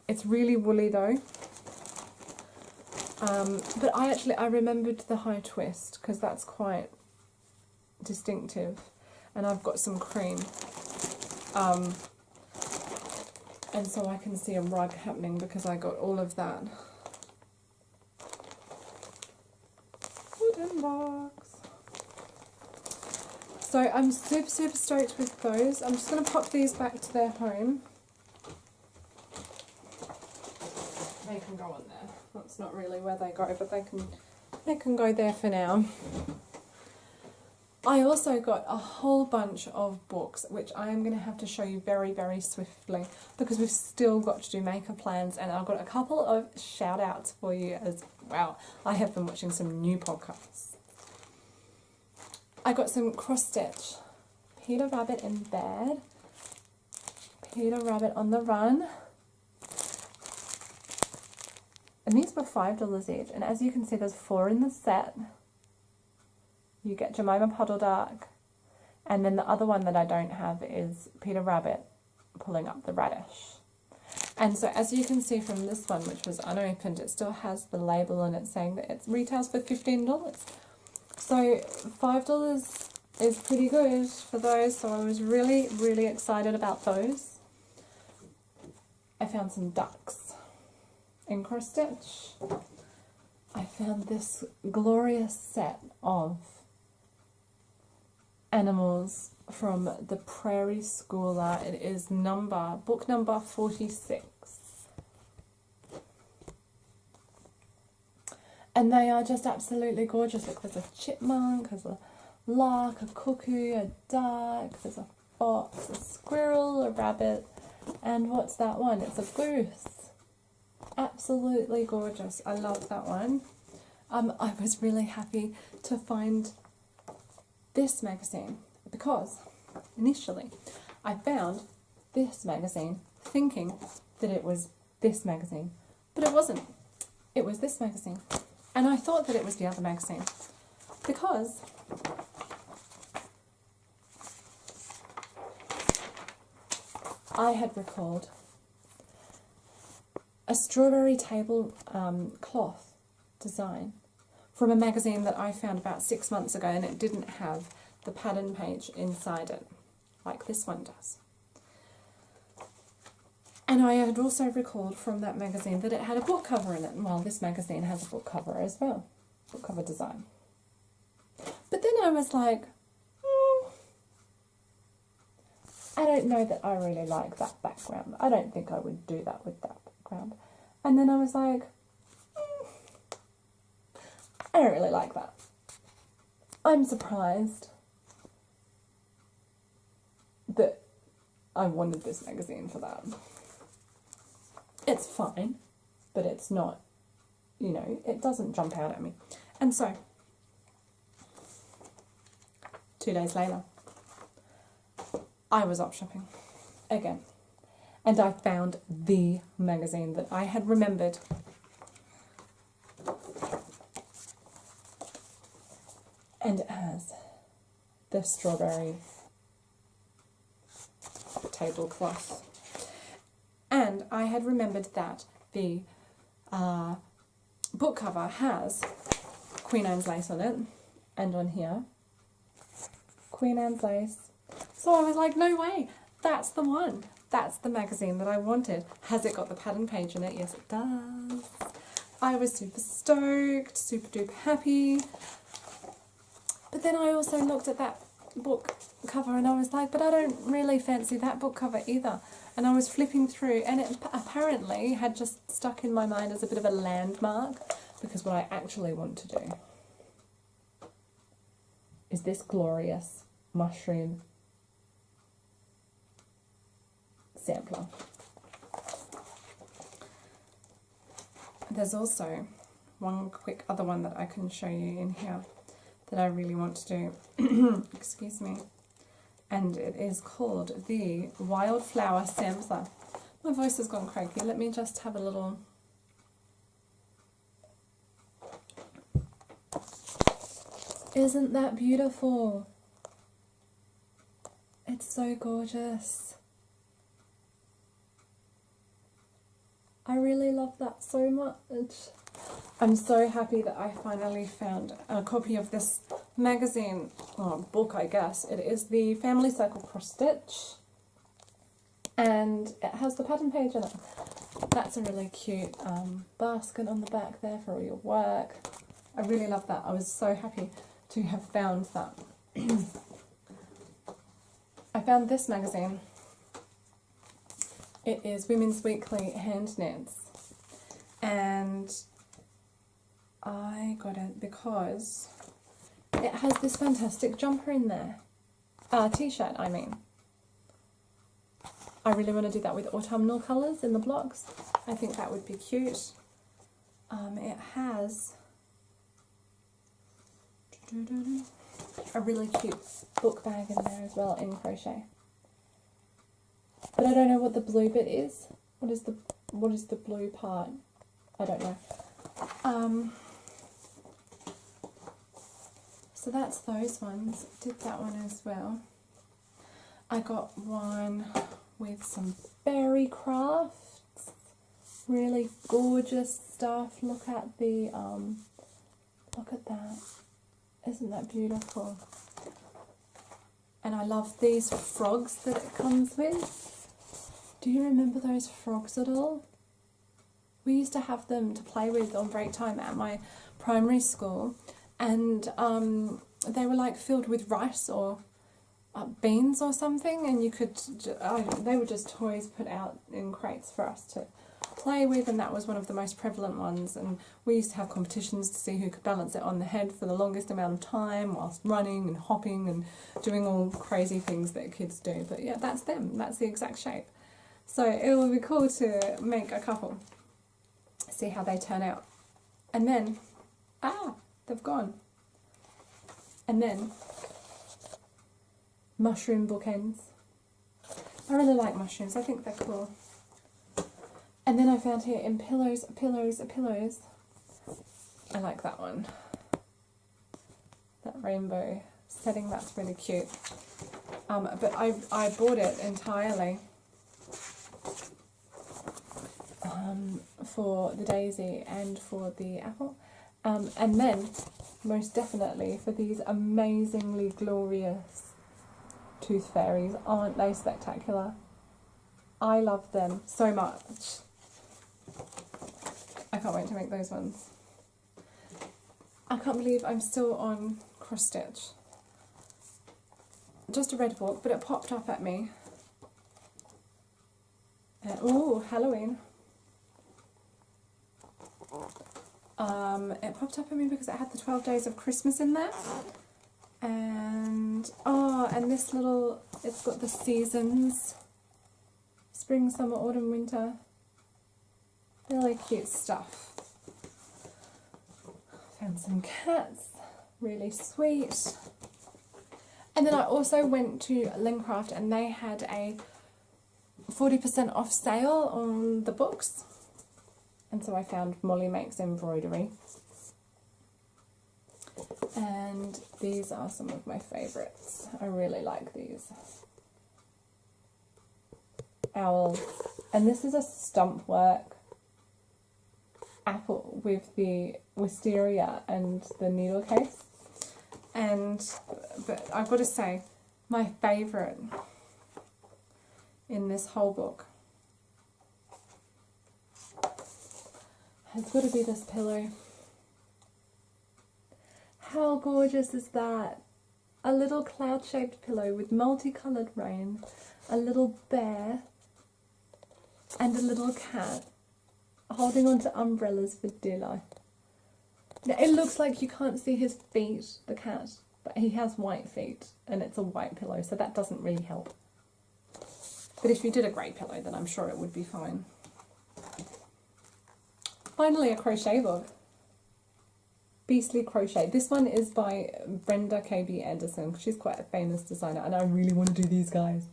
It's really woolly though. But I remembered the high twist because that's quite distinctive, and I've got some cream. And so I can see a rug happening because I got all of that. Wooden box. So I'm super, super stoked with those. I'm just going to pop these back to their home. They can go on there. That's not really where they go, but they can go there for now. I also got a whole bunch of books, which I am going to have to show you very, very swiftly because we've still got to do makeup plans, and I've got a couple of shout outs for you as well. I have been watching some new podcasts. I got some cross stitch. Peter Rabbit in bed. Peter Rabbit on the run. And these were $5 each, and as you can see there's 4 in the set. You get Jemima Puddle Duck, and then the other one that I don't have is Peter Rabbit pulling up the radish. And so as you can see from this one, which was unopened, it still has the label and it's saying that it retails for $15. So $5 is pretty good for those, so I was really, really excited about those. I found some ducks in cross stitch. I found this glorious set of animals from the Prairie Schooler. It is book number 46. And they are just absolutely gorgeous. Look, there's a chipmunk, there's a lark, a cuckoo, a duck, there's a fox, a squirrel, a rabbit, and what's that one? It's a goose. Absolutely gorgeous. I love that one. I was really happy to find this magazine because initially I found this magazine thinking that it was this magazine, but it wasn't. It was this magazine. And I thought that it was the other magazine because I had recalled a strawberry table cloth design from a magazine that I found about 6 months ago, and it didn't have the pattern page inside it like this one does. And I had also recalled from that magazine that it had a book cover in it. Well, this magazine has a book cover as well, book cover design. But then I was like, I don't know that I really like that background. I don't think I would do that with that background. And then I was like, I don't really like that. I'm surprised that I wanted this magazine for that. It's fine, but it's not, you know, it doesn't jump out at me. And so, 2 days later, I was op shopping again, and I found the magazine that I had remembered. And it has the strawberry tablecloth. And I had remembered that the book cover has Queen Anne's lace on it, and on here, Queen Anne's lace. So I was like, no way, that's the one. That's the magazine that I wanted. Has it got the pattern page in it? Yes, it does. I was super stoked, super duper happy. But then I also looked at that book cover and I was like, but I don't really fancy that book cover either. And I was flipping through, and it apparently had just stuck in my mind as a bit of a landmark, because what I actually want to do is this glorious mushroom sampler. There's also one quick other one that I can show you in here that I really want to do. Excuse me. And it is called the Wildflower Sampler. My voice has gone croaky. Let me just have a little... Isn't that beautiful? It's so gorgeous. I really love that so much. I'm so happy that I finally found a copy of this magazine, or book I guess. It is the Family Circle Cross Stitch, and it has the pattern page in it. That's a really cute basket on the back there for all your work. I really love that. I was so happy to have found that. I found this magazine. It is Women's Weekly Hand Knits, and I got it because it has this fantastic jumper in there. T-shirt, I mean. I really want to do that with autumnal colours in the blocks. I think that would be cute. It has a really cute book bag in there as well in crochet. But I don't know what the blue bit is. What is the blue part? I don't know. So that's those ones. Did that one as well. I got one with some berry crafts. Really gorgeous stuff. Look at the look at that. Isn't that beautiful? And I love these frogs that it comes with. Do you remember those frogs at all? We used to have them to play with on break time at my primary school, and they were like filled with rice or beans or something, and you could, they were just toys put out in crates for us to play with, and that was one of the most prevalent ones. And we used to have competitions to see who could balance it on the head for the longest amount of time whilst running and hopping and doing all crazy things that kids do. But yeah, that's them, that's the exact shape. So it will be cool to make a couple, see how they turn out. And then, they've gone. And then mushroom bookends. I really like mushrooms, I think they're cool. And then I found here in pillows, I like that one. That rainbow setting, that's really cute. But I bought it entirely for the daisy and for the apple. And then, most definitely, for these amazingly glorious tooth fairies. Aren't they spectacular? I love them so much. I can't wait to make those ones. I can't believe I'm still on cross stitch. Just a red book, but it popped up at me. Oh, Halloween. It popped up at me because it had the 12 Days of Christmas in there. And, and this little, it's got the seasons. Spring, summer, autumn, winter. Really cute stuff. Found some cats. Really sweet. And then I also went to Lincraft and they had a 40% off sale on the books. And so I found Molly Makes Embroidery. And these are some of my favourites. I really like these. Owls. And this is a stump work apple with the wisteria and the needle case. But I've got to say, my favourite in this whole book has got to be this pillow. How gorgeous is that? A little cloud-shaped pillow with multicoloured rain, a little bear, and a little cat holding onto umbrellas for dear life. Now, it looks like you can't see his feet, the cat, but he has white feet and it's a white pillow, so that doesn't really help. But if you did a grey pillow, then I'm sure it would be fine. Finally, a crochet book. Beastly Crochet. This one is by Brenda KB Anderson. She's quite a famous designer and I really want to do these guys.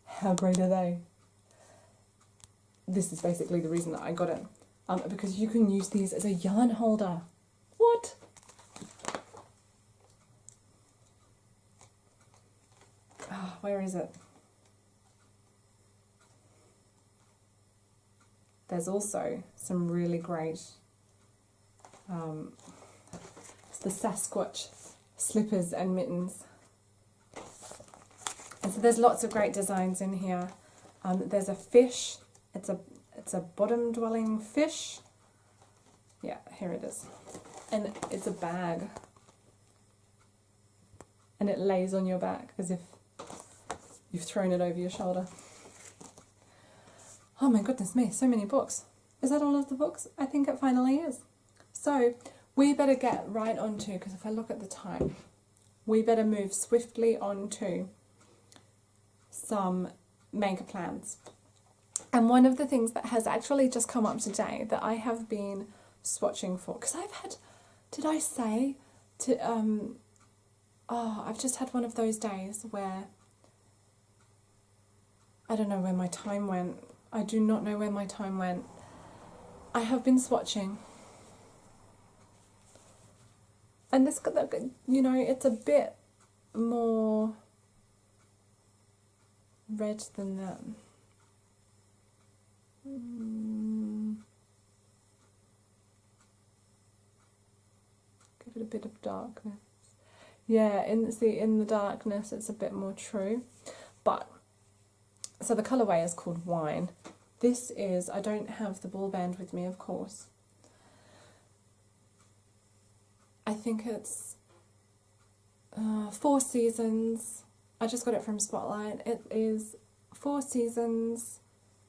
How great are they? This is basically the reason that I got it. Because you can use these as a yarn holder. What? Where is it? There's also some really great, it's the Sasquatch slippers and mittens. And so there's lots of great designs in here. There's a fish. It's a bottom-dwelling fish. Yeah, here it is. And it's a bag. And it lays on your back as if you've thrown it over your shoulder. Oh my goodness me, so many books. Is that all of the books? I think it finally is. So we better get right on to, because if I look at the time, we better move swiftly on to some maker plans. And one of the things that has actually just come up today that I have been swatching for, because I've had, did I say, I've just had one of those days where I don't know where my time went. I do not know where my time went. I have been swatching. And this, you know, it's a bit more red than that. Give it a bit of darkness. Yeah, in the darkness it's a bit more true. But so the colourway is called Wine. This is, I don't have the ball band with me, of course. I think it's Four Seasons. I just got it from Spotlight. It is Four Seasons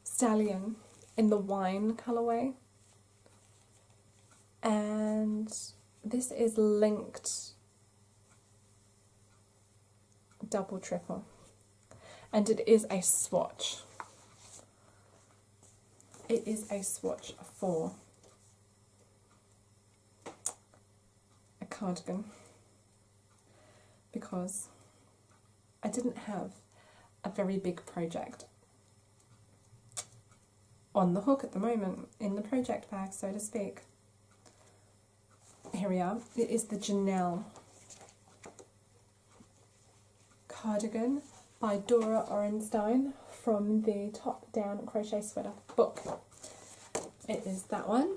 Stallion in the wine colourway. And this is linked double triple. And it is a swatch. It is a swatch for a cardigan, because I didn't have a very big project on the hook at the moment, in the project bag, so to speak. Here we are. It is the Janelle cardigan by Dora Orenstein from the Top Down Crochet Sweater book. It is that one.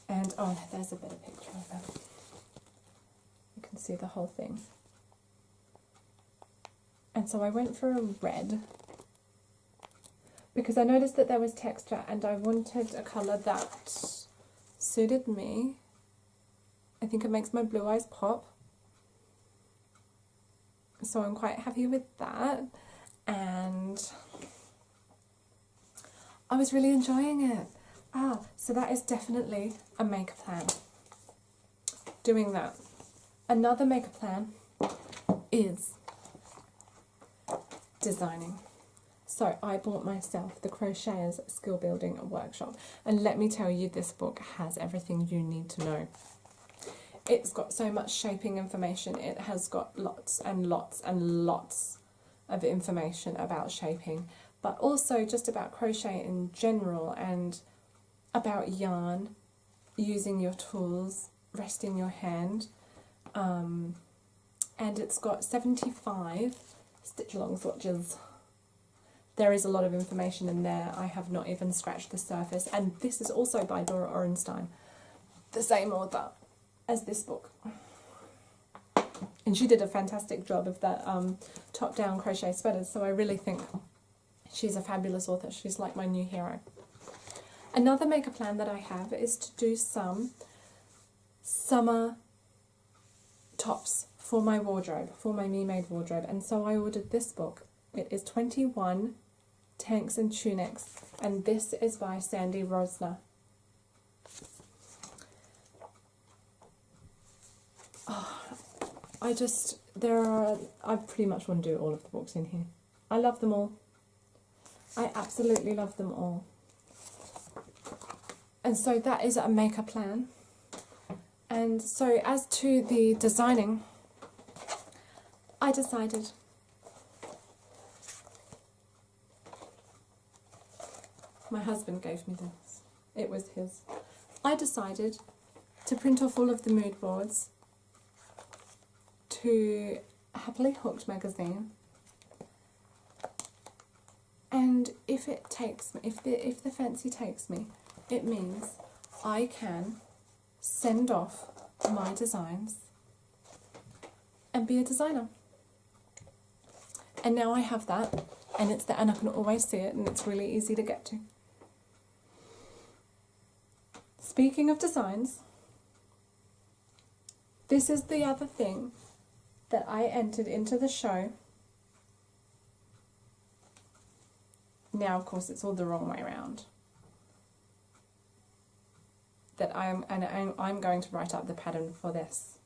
And oh, there's a better picture of it. You can see the whole thing. And so I went for a red because I noticed that there was texture and I wanted a colour that suited me. I think it makes my blue eyes pop. So I'm quite happy with that. And I was really enjoying it. So that is definitely a make plan. Doing that. Another make a plan is designing. So I bought myself the Crocheters Skill Building Workshop, and let me tell you, this book has everything you need to know. It's got so much shaping information. It has got lots and lots and lots of information about shaping, but also just about crochet in general and about yarn, using your tools, resting your hand, and it's got 75 stitch along swatches. There is a lot of information in there. I have not even scratched the surface, and this is also by Dora Orenstein, the same author as this book. And she did a fantastic job of that top-down crochet sweaters, so I really think she's a fabulous author. She's like my new hero. Another make a plan that I have is to do some summer tops for my wardrobe, for my me-made wardrobe, and so I ordered this book. It is 21 Tanks and Tunics, and this is by Sandy Rosner. I pretty much want to do all of the books in here. I love them all. I absolutely love them all. And so that is a make-up plan. And so as to the designing, I decided my husband gave me this. It was his. I decided to print off all of the mood boards to Happily Hooked magazine, and if it takes me, if the fancy takes me, it means I can send off my designs and be a designer. And now I have that, and it's there, and I can always see it, and it's really easy to get to. Speaking of designs, this is the other thing that I entered into the show. Now, of course, it's all the wrong way around. That I'm going to write up the pattern for this.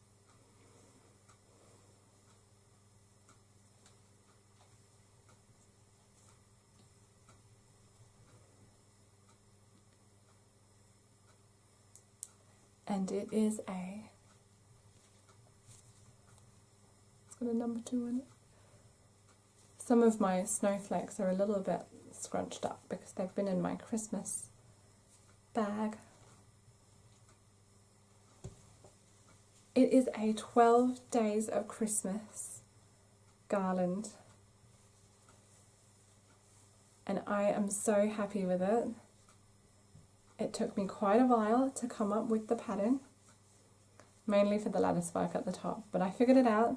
And it is it's got a number 2 in it. Some of my snowflakes are a little bit scrunched up because they've been in my Christmas bag. It is a 12 Days of Christmas garland, and I am so happy with it. It took me quite a while to come up with the pattern, mainly for the lattice work at the top, but I figured it out.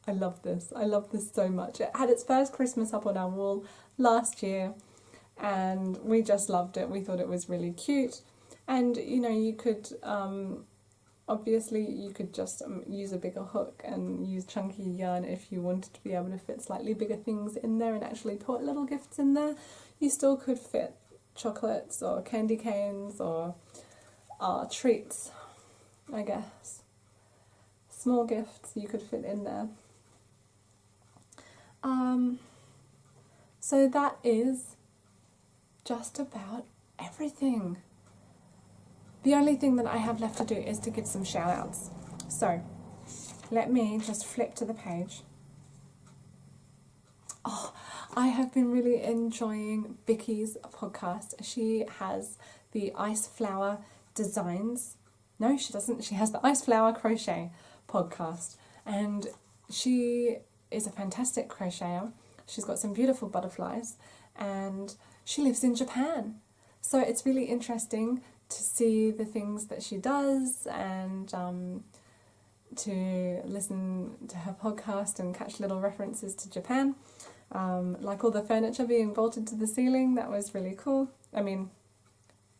I love this. I love this so much. It had its first Christmas up on our wall last year, and we just loved it. We thought it was really cute. And you could obviously you could just use a bigger hook and use chunky yarn if you wanted to be able to fit slightly bigger things in there and actually put little gifts in there. You still could fit chocolates or candy canes or treats, I guess. Small gifts you could fit in there. So that is just about everything. The only thing that I have left to do is to give some shout outs. So let me just flip to the page. Oh, I have been really enjoying Vicky's podcast. She has the Ice Flower Designs. No, she doesn't. She has the Ice Flower Crochet podcast. And she is a fantastic crocheter. She's got some beautiful butterflies. And she lives in Japan. So it's really interesting to see the things that she does and to listen to her podcast and catch little references to Japan. Like all the furniture being bolted to the ceiling, that was really cool. I mean,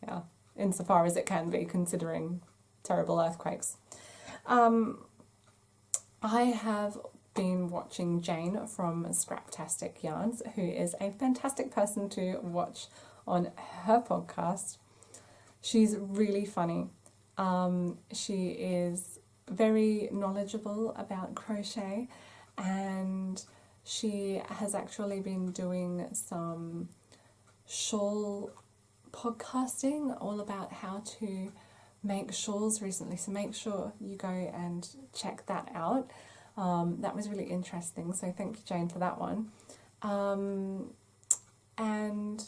yeah, insofar as it can be, considering terrible earthquakes. I have been watching Jane from Scraptastic Yarns, who is a fantastic person to watch on her podcast. She's really funny. She is very knowledgeable about crochet, and she has actually been doing some shawl podcasting all about how to make shawls recently, so make sure you go and check that out. That was really interesting, so thank you, Jane, for that one. And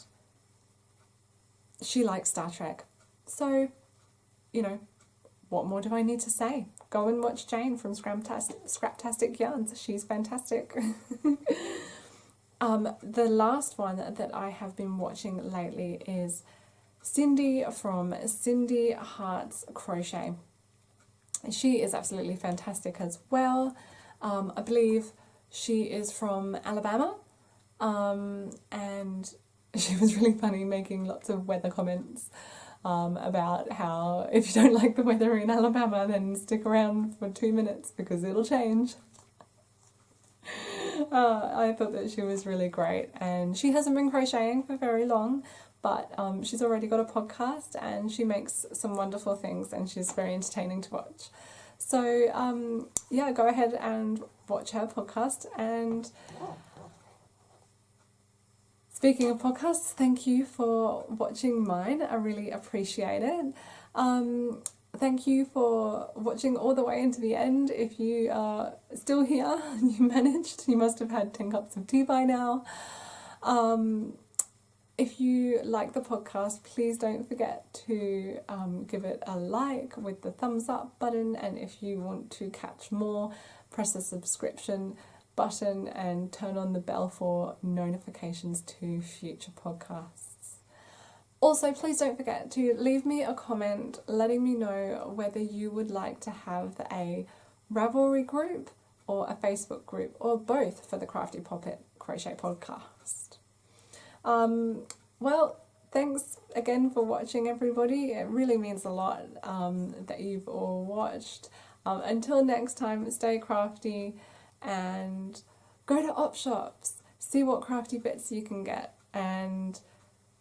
she likes Star Trek. So, what more do I need to say? Go and watch Jane from Scraptastic Yarns. She's fantastic. The last one that I have been watching lately is Cindy from Cindy Hearts Crochet. She is absolutely fantastic as well. I believe she is from Alabama. And she was really funny, making lots of weather comments about how if you don't like the weather in Alabama, then stick around for 2 minutes because it'll change. I thought that she was really great, and she hasn't been crocheting for very long, but she's already got a podcast and she makes some wonderful things, and she's very entertaining to watch. So yeah, go ahead and watch her podcast. And speaking of podcasts, thank you for watching mine. I really appreciate it. Thank you for watching all the way into the end. If you are still here, you managed. You must have had 10 cups of tea by now. If you like the podcast, please don't forget to give it a like with the thumbs up button. And if you want to catch more, press the subscription button and turn on the bell for notifications to future podcasts. Also, please don't forget to leave me a comment letting me know whether you would like to have a Ravelry group or a Facebook group or both for the Crafty Poppet Crochet podcast. Well, thanks again for watching, everybody. It really means a lot that you've all watched. Until next time, stay crafty and go to op shops, see what crafty bits you can get, and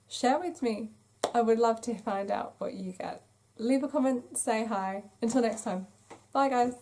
share with me. I would love to find out what you get. Leave a comment, say hi. Until next time. Bye, guys.